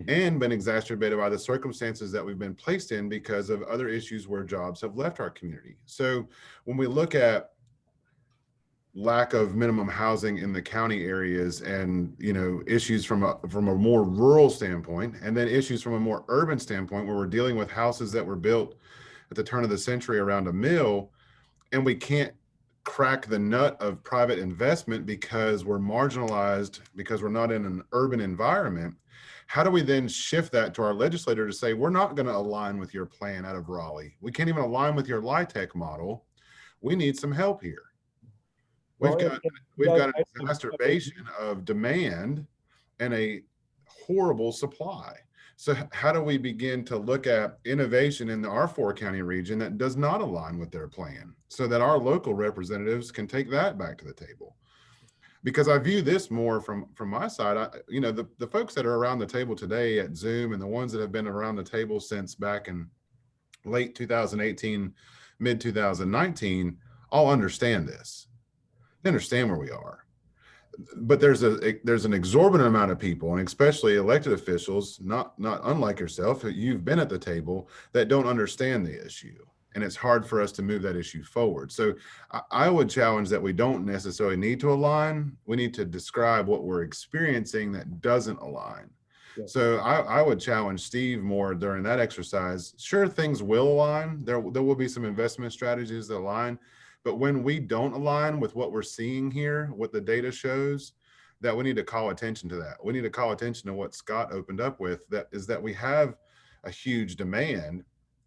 and been exacerbated by the circumstances that we've been placed in because of other issues where jobs have left our community. So when we look at lack of minimum housing in the county areas and, you know, issues from a more rural standpoint, and then issues from a more urban standpoint where we're dealing with houses that were built at the turn of the century around a mill, and we can't crack the nut of private investment because we're marginalized, because we're not in an urban environment. How do we then shift that to our legislator to say, we're not going to align with your plan out of Raleigh. We can't even align with your LIHTC model. We need some help here. We've got an exacerbation of demand and a horrible supply. So how do we begin to look at innovation in our 4-county region that does not align with their plan so that our local representatives can take that back to the table? Because I view this more from my side. The folks that are around the table today at Zoom and the ones that have been around the table since back in late 2018, mid 2019, all understand this. They understand where we are. But there's an exorbitant amount of people, and especially elected officials, not unlike yourself, you've been at the table, that don't understand the issue. And it's hard for us to move that issue forward. So I would challenge that we don't necessarily need to align. We need to describe what we're experiencing that doesn't align. Yeah. So I would challenge Steve more during that exercise. Sure, things will align. There will be some investment strategies that align. But when we don't align with what we're seeing here, what the data shows, that we need to call attention to that. We need to call attention to what Scott opened up with, that is that we have a huge demand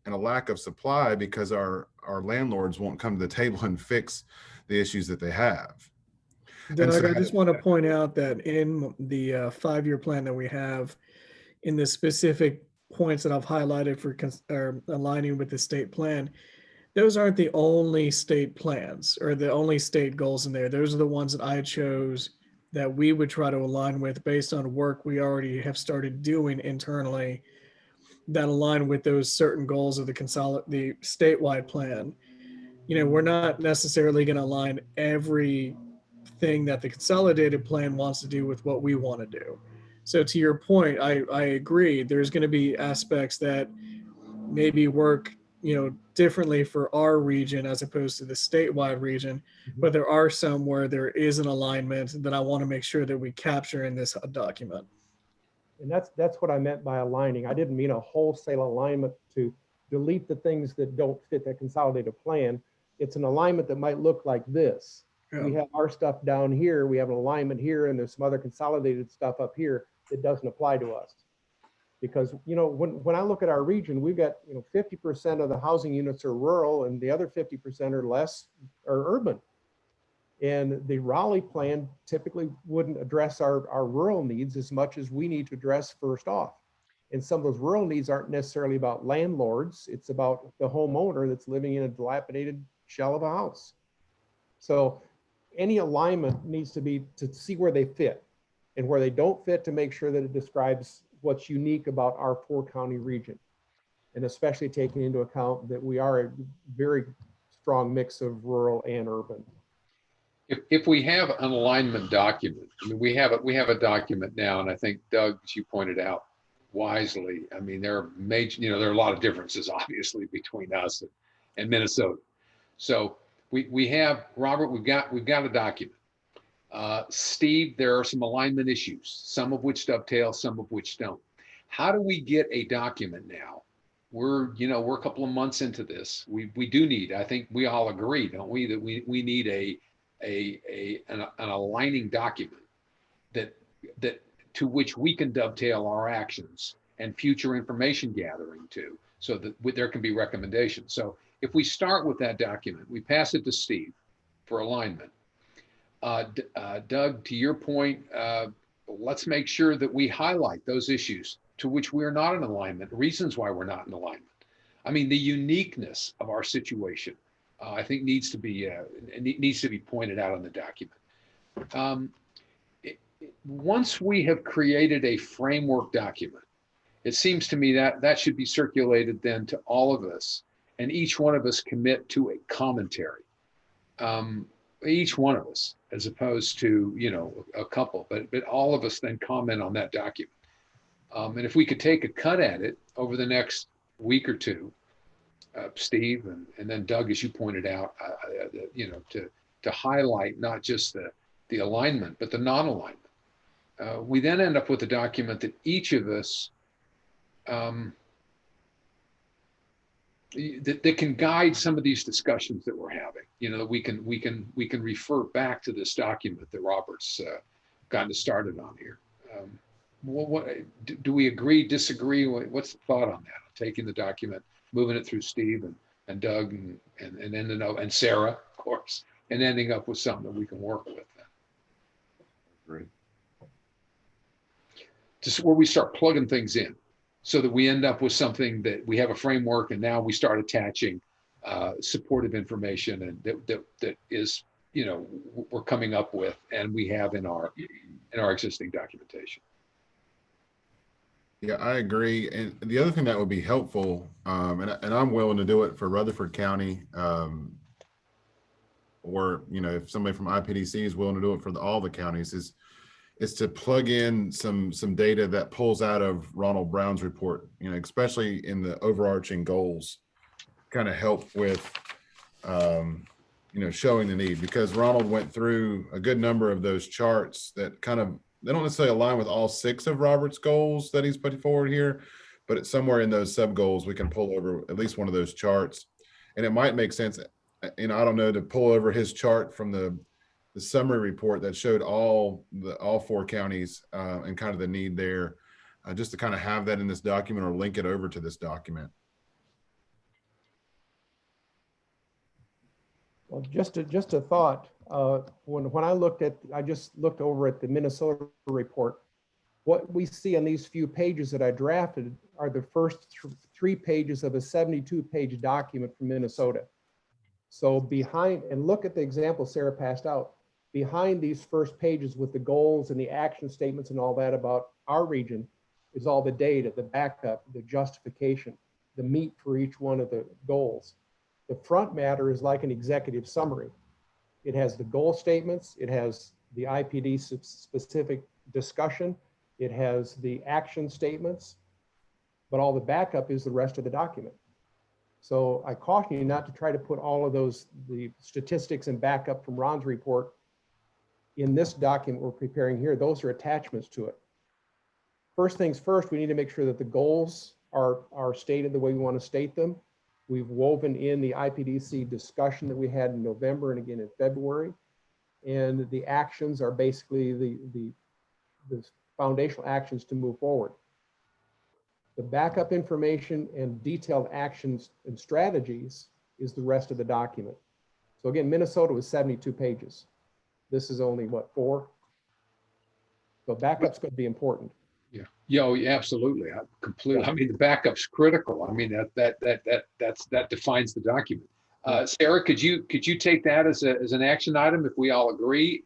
and a lack of supply because our landlords won't come to the table and fix the issues that they have. Doug, I just want to point out that in the 5-year plan that we have, in the specific points that I've highlighted for aligning with the state plan, those aren't the only state plans or the only state goals in there. Those are the ones that I chose that we would try to align with based on work we already have started doing internally that align with those certain goals of the statewide plan. You know, we're not necessarily going to align everything that the consolidated plan wants to do with what we want to do. So to your point, I agree. There's going to be aspects that maybe work, differently for our region as opposed to the statewide region, but there are some where there is an alignment that I want to make sure that we capture in this document. And that's what I meant by aligning. I didn't mean a wholesale alignment to delete the things that don't fit that consolidated plan. It's an alignment that might look like this. Yeah. We have our stuff down here, we have an alignment here, and there's some other consolidated stuff up here that doesn't apply to us. Because, when I look at our region, we've got, 50% of the housing units are rural and the other 50% or less are urban. And the Raleigh plan typically wouldn't address our rural needs as much as we need to address first off. And some of those rural needs aren't necessarily about landlords. It's about the homeowner that's living in a dilapidated shell of a house. So any alignment needs to be to see where they fit and where they don't fit, to make sure that it describes what's unique about our 4-county region. and especially taking into account that we are a very strong mix of rural and urban. If we have an alignment document, I mean, we have a document now, and I think Doug, as you pointed out wisely, I mean, there are major, there are a lot of differences obviously between us and Minnesota. So we have, Robert, we've got a document. Steve, there are some alignment issues, some of which dovetail, some of which don't. How do we get a document now? We're a couple of months into this. We do need, I think we all agree, don't we, that we need an aligning document that to which we can dovetail our actions and future information gathering to, so that there can be recommendations. So if we start with that document, we pass it to Steve for alignment. Doug, to your point, let's make sure that we highlight those issues to which we are not in alignment, reasons why we're not in alignment. I mean, the uniqueness of our situation, I think needs to be pointed out on the document. Once we have created a framework document, it seems to me that should be circulated then to all of us, and each one of us commit to a commentary. Each one of us, as opposed to a couple, but all of us then comment on that document. And if we could take a cut at it over the next week or two, Steve and then Doug, as you pointed out, to highlight not just the alignment but the non-alignment, we then end up with a document that each of us that can guide some of these discussions that we're having. That we can refer back to this document that Robert's gotten us started on here. What do we agree, disagree? What's the thought on that? Taking the document, moving it through Steve and Doug and ending up, and Sarah, of course, and ending up with something that we can work with. Great. Just where we start plugging things in, so that we end up with something that we have a framework, and now we start attaching supportive information, and that is we're coming up with, and we have in our existing documentation. Yeah, I agree. And the other thing that would be helpful, and I'm willing to do it for Rutherford County, or if somebody from IPDC is willing to do it for all the counties, is to plug in some data that pulls out of Ronald Brown's report, especially in the overarching goals, kind of help with showing the need, because Ronald went through a good number of those charts that they don't necessarily align with all 6 of Robert's goals that he's putting forward here, but it's somewhere in those sub goals we can pull over at least one of those charts. And it might make sense, I don't know, to pull over his chart from the summary report that showed all 4 counties and kind of the need there, just to kind of have that in this document or link it over to this document. Well, just a thought. When I just looked over at the Minnesota report, what we see on these few pages that I drafted are the first 3 pages of a 72-page document from Minnesota. So behind, and look at the example Sarah passed out, behind these first pages with the goals and the action statements and all that about our region is all the data, the backup, the justification, the meat for each one of the goals. The front matter is like an executive summary. It has the goal statements, it has the IPD specific discussion, it has the action statements, but all the backup is the rest of the document. So I caution you not to try to put all of those, the statistics and backup from Ron's report in this document we're preparing here. Those are attachments to it. First things first, we need to make sure that the goals are stated the way we want to state them. We've woven in the IPDC discussion that we had in November and again in February. And the actions are basically the foundational actions to move forward. The backup information and detailed actions and strategies is the rest of the document. So again, Minnesota was 72 pages. This is only what, 4? So backup's going to be important. Yeah, absolutely. Completely. I mean, the backup's critical. I mean, that defines the document. Sarah, could you take that as an action item if we all agree,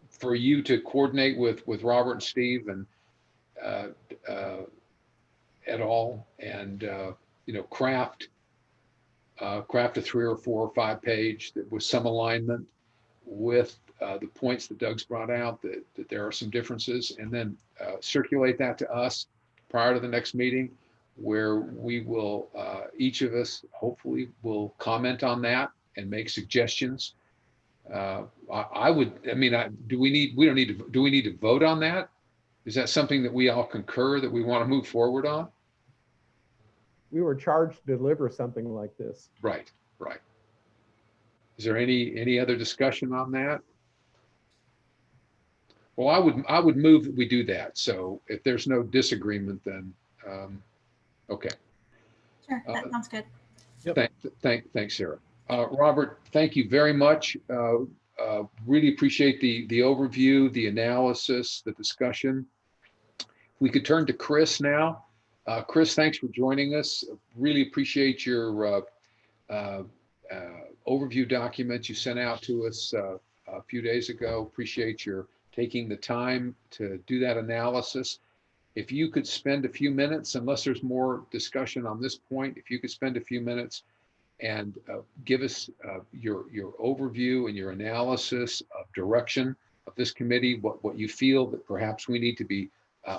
for you to coordinate with Robert and Steve et al. And, craft a 3 or 4 or 5 page that with some alignment with the points that Doug's brought out, that there are some differences, and then circulate that to us prior to the next meeting, where we will, each of us hopefully will comment on that and make suggestions. Do we need to vote on that? Is that something that we all concur that we want to move forward on? We were charged to deliver something like this. Right. Is there any other discussion on that? Well, I would move that we do that. So if there's no disagreement, then okay. Sure, that sounds good. Thanks, Sarah. Robert, thank you very much. Really appreciate the overview, the analysis, the discussion. We could turn to Chris now. Chris, thanks for joining us. Really appreciate your overview document you sent out to us a few days ago. Appreciate your taking the time to do that analysis. If you could spend a few minutes, unless there's more discussion on this point, if you could spend a few minutes and give us your overview and your analysis of direction of this committee, what you feel that perhaps we need to be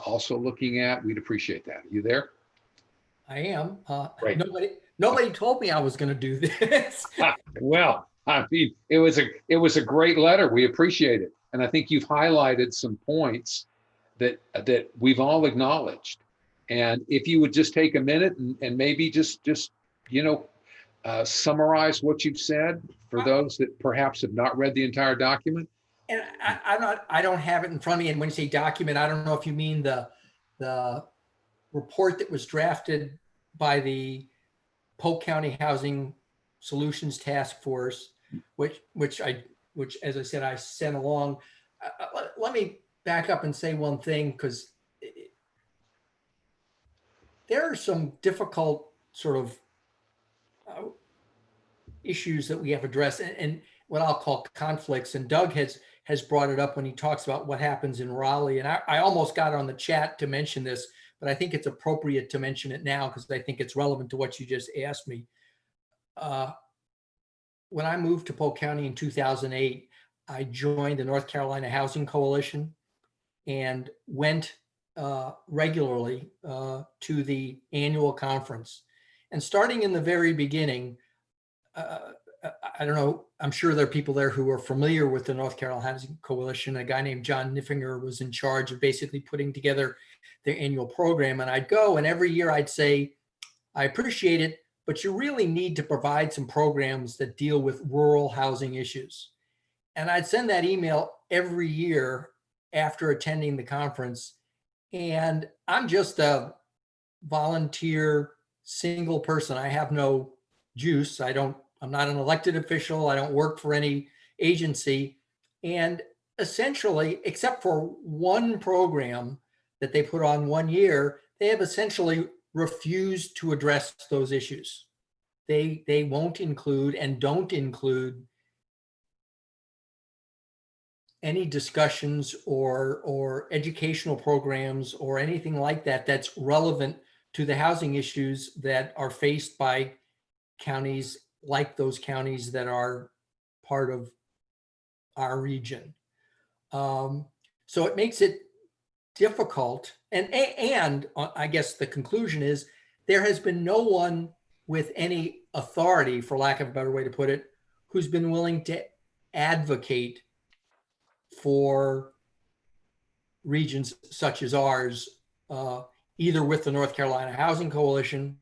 also looking at, we'd appreciate that. Are you there? I am. Great. Nobody told me I was going to do this. Well, I mean, it was a great letter. We appreciate it, and I think you've highlighted some points that we've all acknowledged. And if you would just take a minute and maybe just summarize what you've said for those that perhaps have not read the entire document. And I don't have it in front of me. And when you say document, I don't know if you mean the report that was drafted by the Polk County Housing Solutions Task Force, which as I said, I sent along. Let me back up and say one thing, because there are some difficult sort of issues that we have addressed, and what I'll call conflicts. And Doug has brought it up when he talks about what happens in Raleigh. And I almost got on the chat to mention this, but I think it's appropriate to mention it now because I think it's relevant to what you just asked me. When I moved to Polk County in 2008, I joined the North Carolina Housing Coalition and went regularly to the annual conference. And starting in the very beginning, I don't know, I'm sure there are people there who are familiar with the North Carolina Housing Coalition. A guy named John Niffinger was in charge of basically putting together their annual program. And I'd go, and every year I'd say, I appreciate it, but you really need to provide some programs that deal with rural housing issues. And I'd send that email every year after attending the conference. And I'm just a volunteer single person. I have no juice. I'm not an elected official. I don't work for any agency. And essentially, except for one program that they put on one year, they have essentially refused to address those issues. They won't include and don't include any discussions or educational programs or anything like that that's relevant to the housing issues that are faced by counties like those counties that are part of our region. So it makes it difficult. And I guess the conclusion is there has been no one with any authority, for lack of a better way to put it, who's been willing to advocate for regions such as ours, either with the North Carolina Housing Coalition,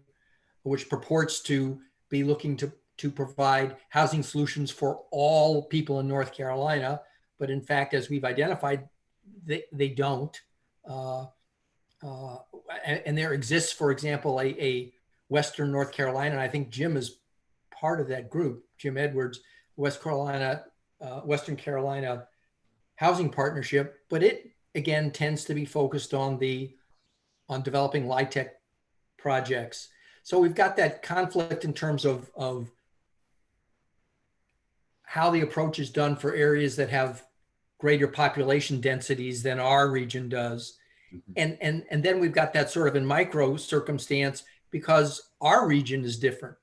which purports to be looking to provide housing solutions for all people in North Carolina. But in fact, as we've identified, they don't. And there exists, for example, a Western North Carolina, and I think Jim is part of that group, Jim Edwards, Western Carolina Housing Partnership, but it again tends to be focused on developing LIHTC projects. So we've got that conflict in terms of how the approach is done for areas that have greater population densities than our region does. And then we've got that sort of in micro circumstance because our region is different.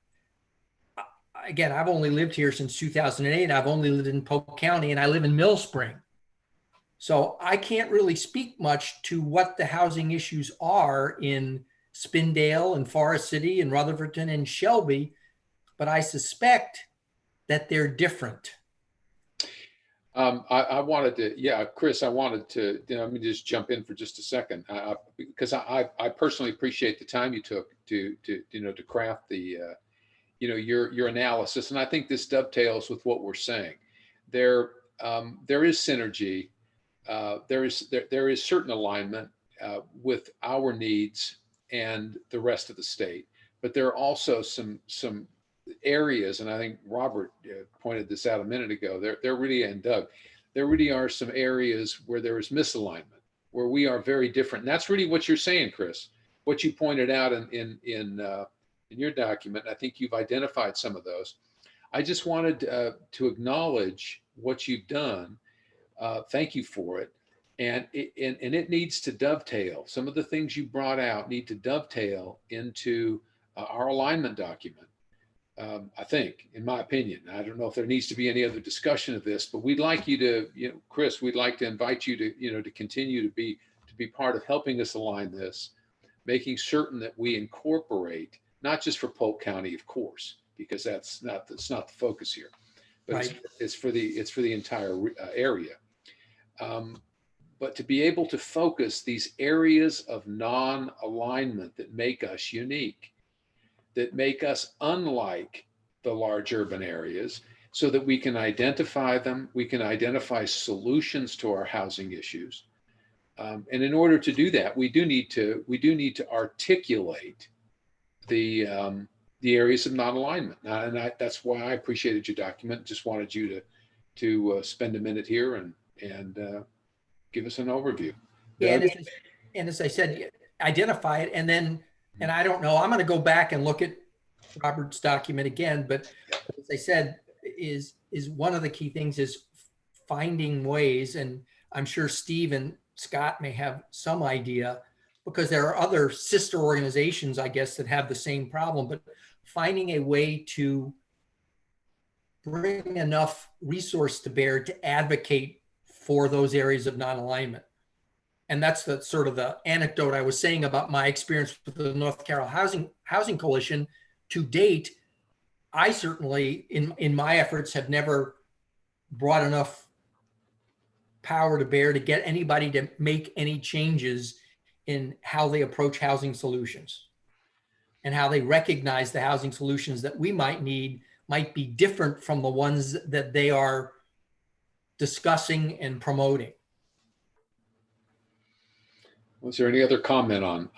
Again, I've only lived here since 2008. I've only lived in Polk County and I live in Mill Spring. So I can't really speak much to what the housing issues are in Spindale and Forest City and Rutherfordton and Shelby, but I suspect that they're different. I wanted to, yeah, Chris, I wanted to, let me just jump in for just a second, because I personally appreciate the time you took to to craft the, your analysis, and I think this dovetails with what we're saying. There is synergy, there is certain alignment with our needs and the rest of the state, but there are also some areas, and I think Robert pointed this out a minute ago, there really, and Doug, there really are some areas where there is misalignment, where we are very different. And that's really what you're saying, Chris, what you pointed out in your document. I think you've identified some of those. I just wanted to acknowledge what you've done. Thank you for it. And it needs to dovetail. Some of the things you brought out need to dovetail into our alignment document. I think, in my opinion, I don't know if there needs to be any other discussion of this, but we'd like you to, Chris, we'd like to invite you to, to continue to be part of helping us align this, making certain that we incorporate, not just for Polk County, of course, because that's not the focus here, but Right. it's for the entire area. But to be able to focus these areas of non-alignment that make us unique, that make us unlike the large urban areas, so that we can identify them, we can identify solutions to our housing issues. And in order to do that, we do need to articulate the areas of non-alignment. And that's why I appreciated your document. Just wanted you to spend a minute here and give us an overview. Yeah, and as I said, identify it, and then, and I don't know, I'm going to go back and look at Robert's document again, but as I said, is one of the key things is finding ways, and I'm sure Steve and Scott may have some idea, because there are other sister organizations, I guess, that have the same problem, but finding a way to bring enough resource to bear to advocate for those areas of non-alignment. And that's the sort of the anecdote I was saying about my experience with the North Carolina Housing Coalition. To date, I certainly, in my efforts, have never brought enough power to bear to get anybody to make any changes in how they approach housing solutions and how they recognize the housing solutions that we might need might be different from the ones that they are discussing and promoting. Was there any other comment on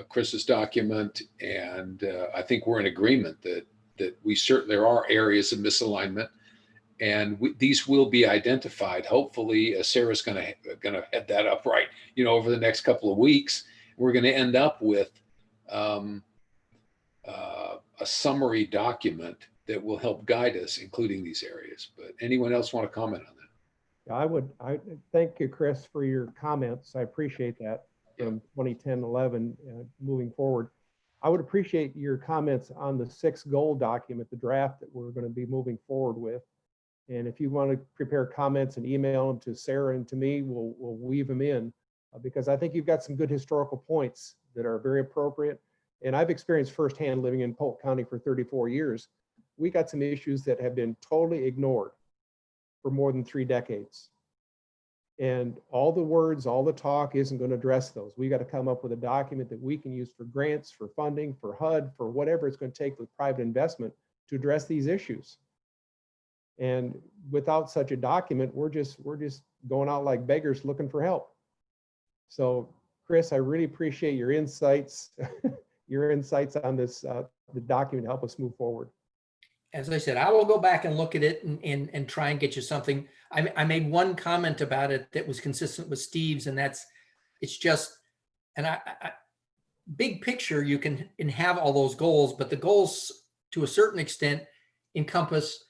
Chris's document? And I think we're in agreement that we certainly, there are areas of misalignment, and these will be identified. Hopefully, Sarah's going to head that up right, over the next couple of weeks. We're going to end up with a summary document that will help guide us, including these areas. But anyone else want to comment on that? I thank you, Chris, for your comments. I appreciate that from 2010-11 moving forward. I would appreciate your comments on the 6 goal document, the draft that we're going to be moving forward with. And if you want to prepare comments and email them to Sarah and to me, we'll weave them in because I think you've got some good historical points that are very appropriate. And I've experienced firsthand living in Polk County for 34 years. We got some issues that have been totally ignored for more than 3 decades. And all the words, all the talk isn't going to address those. We got to come up with a document that we can use for grants, for funding, for HUD, for whatever it's going to take with private investment to address these issues. And without such a document, we're just going out like beggars looking for help. So Chris, I really appreciate your insights, your insights on this, the document to help us move forward. As I said, I will go back and look at it and try and get you something. I made one comment about it that was consistent with Steve's, and that's, it's just, and I big picture, you can have all those goals, but the goals to a certain extent encompass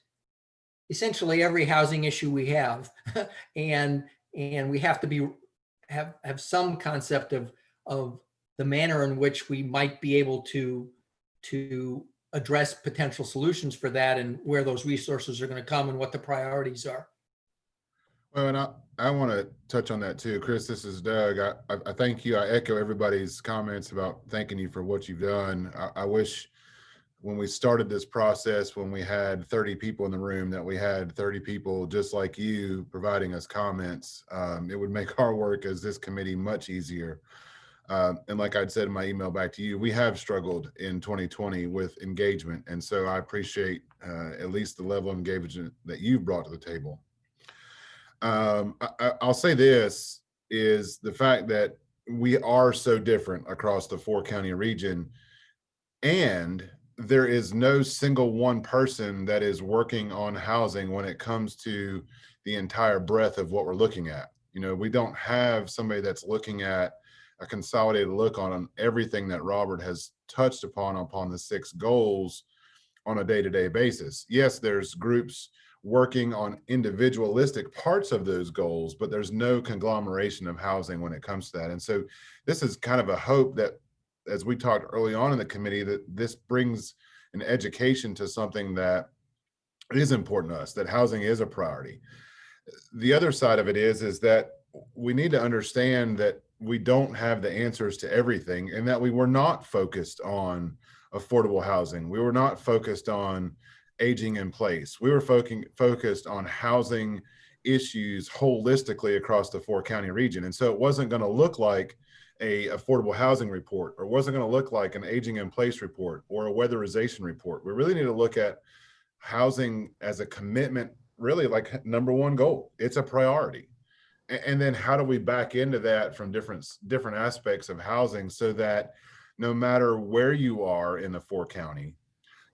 essentially every housing issue we have. and we have to be have some concept of the manner in which we might be able to address potential solutions for that, and where those resources are going to come and what the priorities are. Well, and I want to touch on that too. Chris, this is Doug. I thank you. I echo everybody's comments about thanking you for what you've done. I wish when we started this process, when we had 30 people in the room, that we had 30 people just like you providing us comments. It would make our work as this committee much easier. And like I'd said in my email back to you, we have struggled in 2020 with engagement. And so I appreciate at least the level of engagement that you've brought to the table. I'll say this is the fact that we are so different across the 4-county region, and there is no single one person that is working on housing when it comes to the entire breadth of what we're looking at. You know, we don't have somebody that's looking at a consolidated look on everything that Robert has touched upon the 6 goals on a day-to-day basis. Yes, there's groups working on individualistic parts of those goals, but there's no conglomeration of housing when it comes to that. And so this is kind of a hope that, as we talked early on in the committee, that this brings an education to something that is important to us, that housing is a priority. The other side of it is that we need to understand that we don't have the answers to everything, and that we were not focused on affordable housing. We were not focused on aging in place. We were focused on housing issues holistically across the 4-county region. And so it wasn't going to look like a affordable housing report, or wasn't going to look like an aging in place report or a weatherization report. We really need to look at housing as a commitment, really like #1 goal. It's a priority. And then how do we back into that from different aspects of housing, so that no matter where you are in the 4-county,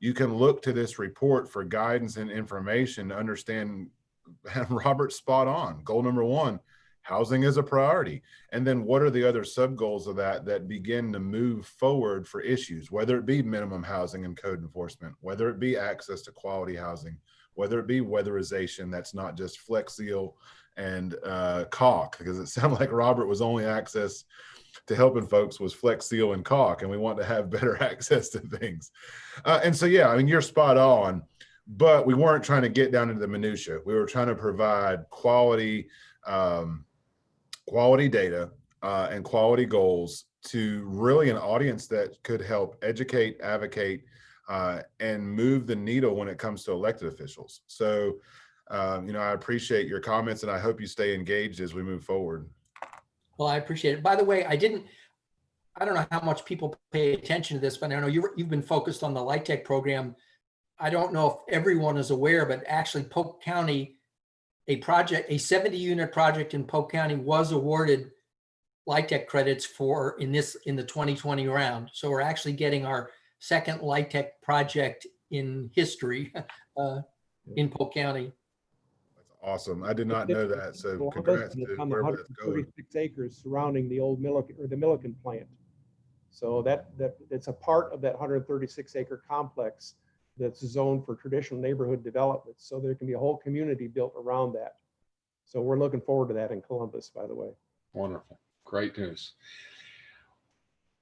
you can look to this report for guidance and information to understand. Robert's spot on. Goal #1, housing is a priority. And then what are the other sub goals of that begin to move forward for issues, whether it be minimum housing and code enforcement, whether it be access to quality housing, whether it be weatherization that's not just Flex Seal and caulk, because it sounded like Robert was only access to helping folks was Flex Seal and caulk, and we want to have better access to things. And so, yeah, I mean, you're spot on, but we weren't trying to get down into the minutia. We were trying to provide quality data and quality goals to really an audience that could help educate, advocate, and move the needle when it comes to elected officials. So, I appreciate your comments, and I hope you stay engaged as we move forward. Well, I appreciate it. By the way, I don't know how much people pay attention to this, but I know you've been focused on the LIHTC program. I don't know if everyone is aware, but actually Polk County, a 70-unit project in Polk County was awarded LIHTC credits in the 2020 round. So we're actually getting our second LIHTC project in history in Polk County. Awesome. I did not know that. So congrats to wherever that's going. 136 acres surrounding the old Milliken plant. So that it's a part of that 136 acre complex that's zoned for traditional neighborhood development. So there can be a whole community built around that. So we're looking forward to that in Columbus, by the way. Wonderful. Great news.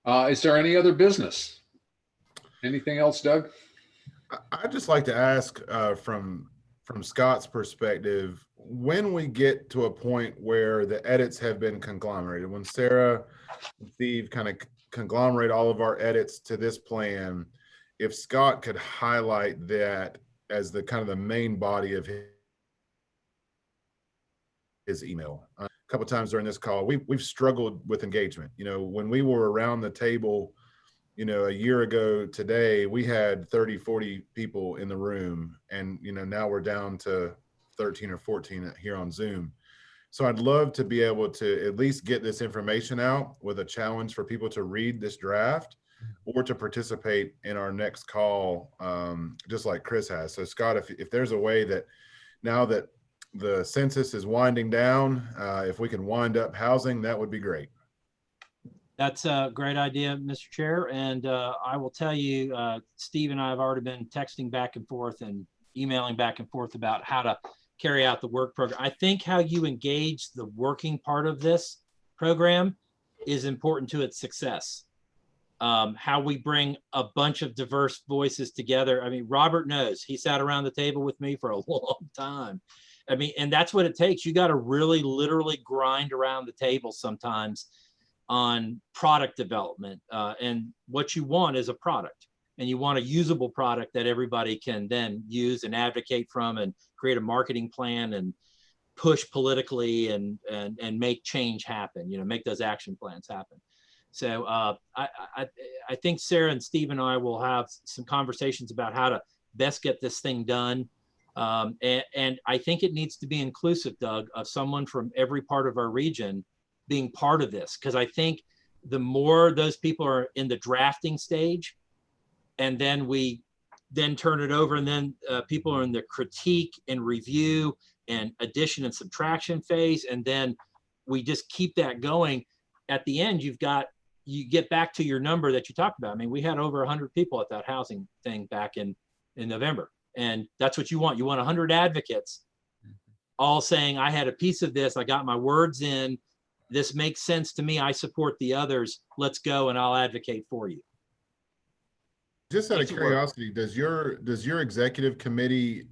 Is there any other business? Anything else, Doug? I'd just like to ask from Scott's perspective, when we get to a point where the edits have been conglomerated, when Sarah and Steve kind of conglomerate all of our edits to this plan, if Scott could highlight that as the kind of the main body of his email. A couple of times during this call, we've struggled with engagement. When we were around the table, a year ago today, we had 30, 40 people in the room, and now we're down to 13 or 14 here on Zoom. So I'd love to be able to at least get this information out with a challenge for people to read this draft or to participate in our next call, just like Chris has. So Scott, if there's a way that now that the census is winding down, if we can wind up housing, that would be great. That's a great idea, Mr. Chair. And I will tell you, Steve and I have already been texting back and forth and emailing back and forth about how to carry out the work program. I think how you engage the working part of this program is important to its success. How we bring a bunch of diverse voices together. I mean, Robert knows, he sat around the table with me for a long time. I mean, and that's what it takes. You got to really literally grind around the table sometimes on product development. And what you want is a product, and you want a usable product that everybody can then use and advocate from and create a marketing plan and push politically and make change happen, you know, make those action plans happen. So I think Sarah and Steve and I will have some conversations about how to best get this thing done. And I think it needs to be inclusive, Doug, of someone from every part of our region being part of this. Because I think the more those people are in the drafting stage, and then we then turn it over, and then people are in the critique and review and addition and subtraction phase, and then we just keep that going. At the end, you get back to your number that you talked about. I mean, we had over 100 people at that housing thing back in November. And that's what you want. You want 100 advocates all saying, I had a piece of this, I got my words in, this makes sense to me, I support the others, let's go and I'll advocate for you. Just out of Makes it work. curiosity, does your executive committee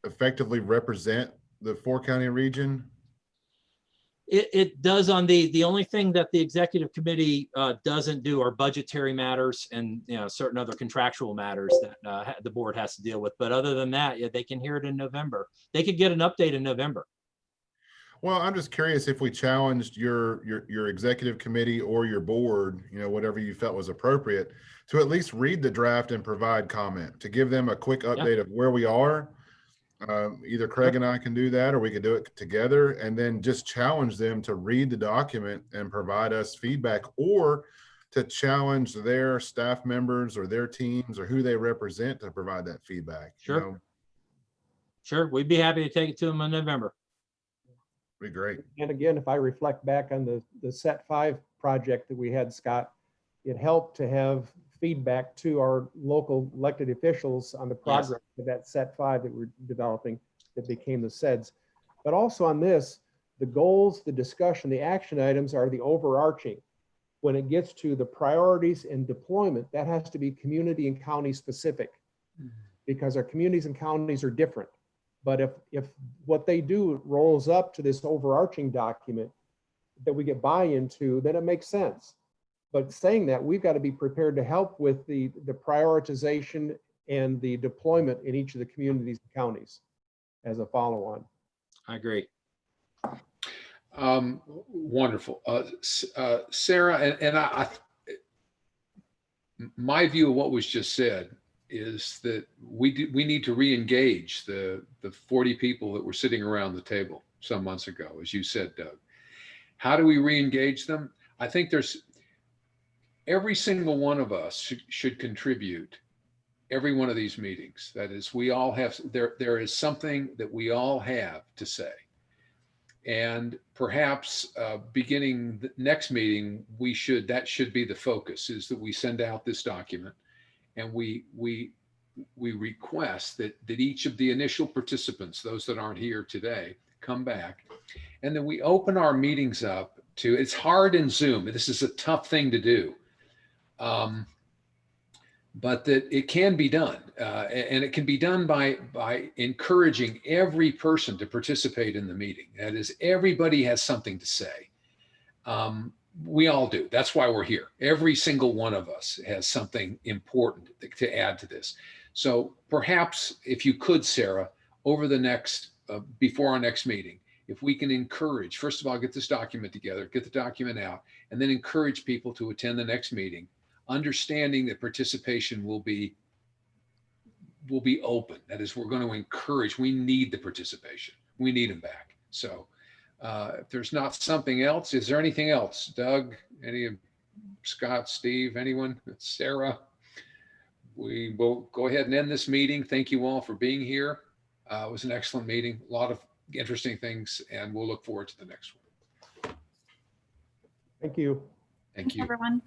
effectively represent the 4-county region? It does. On the only thing that the executive committee doesn't do are budgetary matters and, you know, certain other contractual matters that the board has to deal with. But other than that, yeah, they can hear it in November. They could get an update in November. Well, I'm just curious if we challenged your executive committee or your board, you know, whatever you felt was appropriate, to at least read the draft and provide comment, to give them a quick update of where we are. Either Craig and I can do that, or we could do it together, and then just challenge them to read the document and provide us feedback, or to challenge their staff members or their teams or who they represent to provide that feedback. Sure. You know, Sure. We'd be happy to take it to them in November. be great. And again, if I reflect back on the Set 5 project that we had, Scott, it helped to have feedback to our local elected officials on the progress of that Set 5 that we're developing that became the SEDS. But also on this, the goals, the discussion, the action items are the overarching. When it gets to the priorities and deployment, that has to be community and county specific, because our communities and counties are different. But if what they do rolls up to this overarching document that we get buy-in to, then it makes sense. But saying that, we've got to be prepared to help with the prioritization and the deployment in each of the communities and counties as a follow-on. I agree. Wonderful. Sarah, and my view of what was just said is that we need to re-engage the 40 people that were sitting around the table some months ago, as you said, Doug. How do we re-engage them? I think every single one of us should contribute every one of these meetings. That is, we all have, there is something that we all have to say. And perhaps beginning the next meeting, that should be the focus, is that we send out this document and we request that each of the initial participants, those that aren't here today, come back. And then we open our meetings up to, it's hard in Zoom. This is a tough thing to do. But that it can be done, and it can be done by encouraging every person to participate in the meeting. That is, everybody has something to say. We all do. That's why we're here. Every single one of us has something important to add to this. So perhaps if you could, Sarah, over the next, before our next meeting, if we can encourage, first of all, get this document together, get the document out, and then encourage people to attend the next meeting, understanding that participation will be open. That is, we're going to encourage, we need the participation. We need them back. So if there's not something else, is there anything else? Doug, Scott, Steve, anyone? Sarah? We will go ahead and end this meeting. Thank you all for being here. It was an excellent meeting, a lot of interesting things, and we'll look forward to the next one. Thank you. Thank you. Everyone.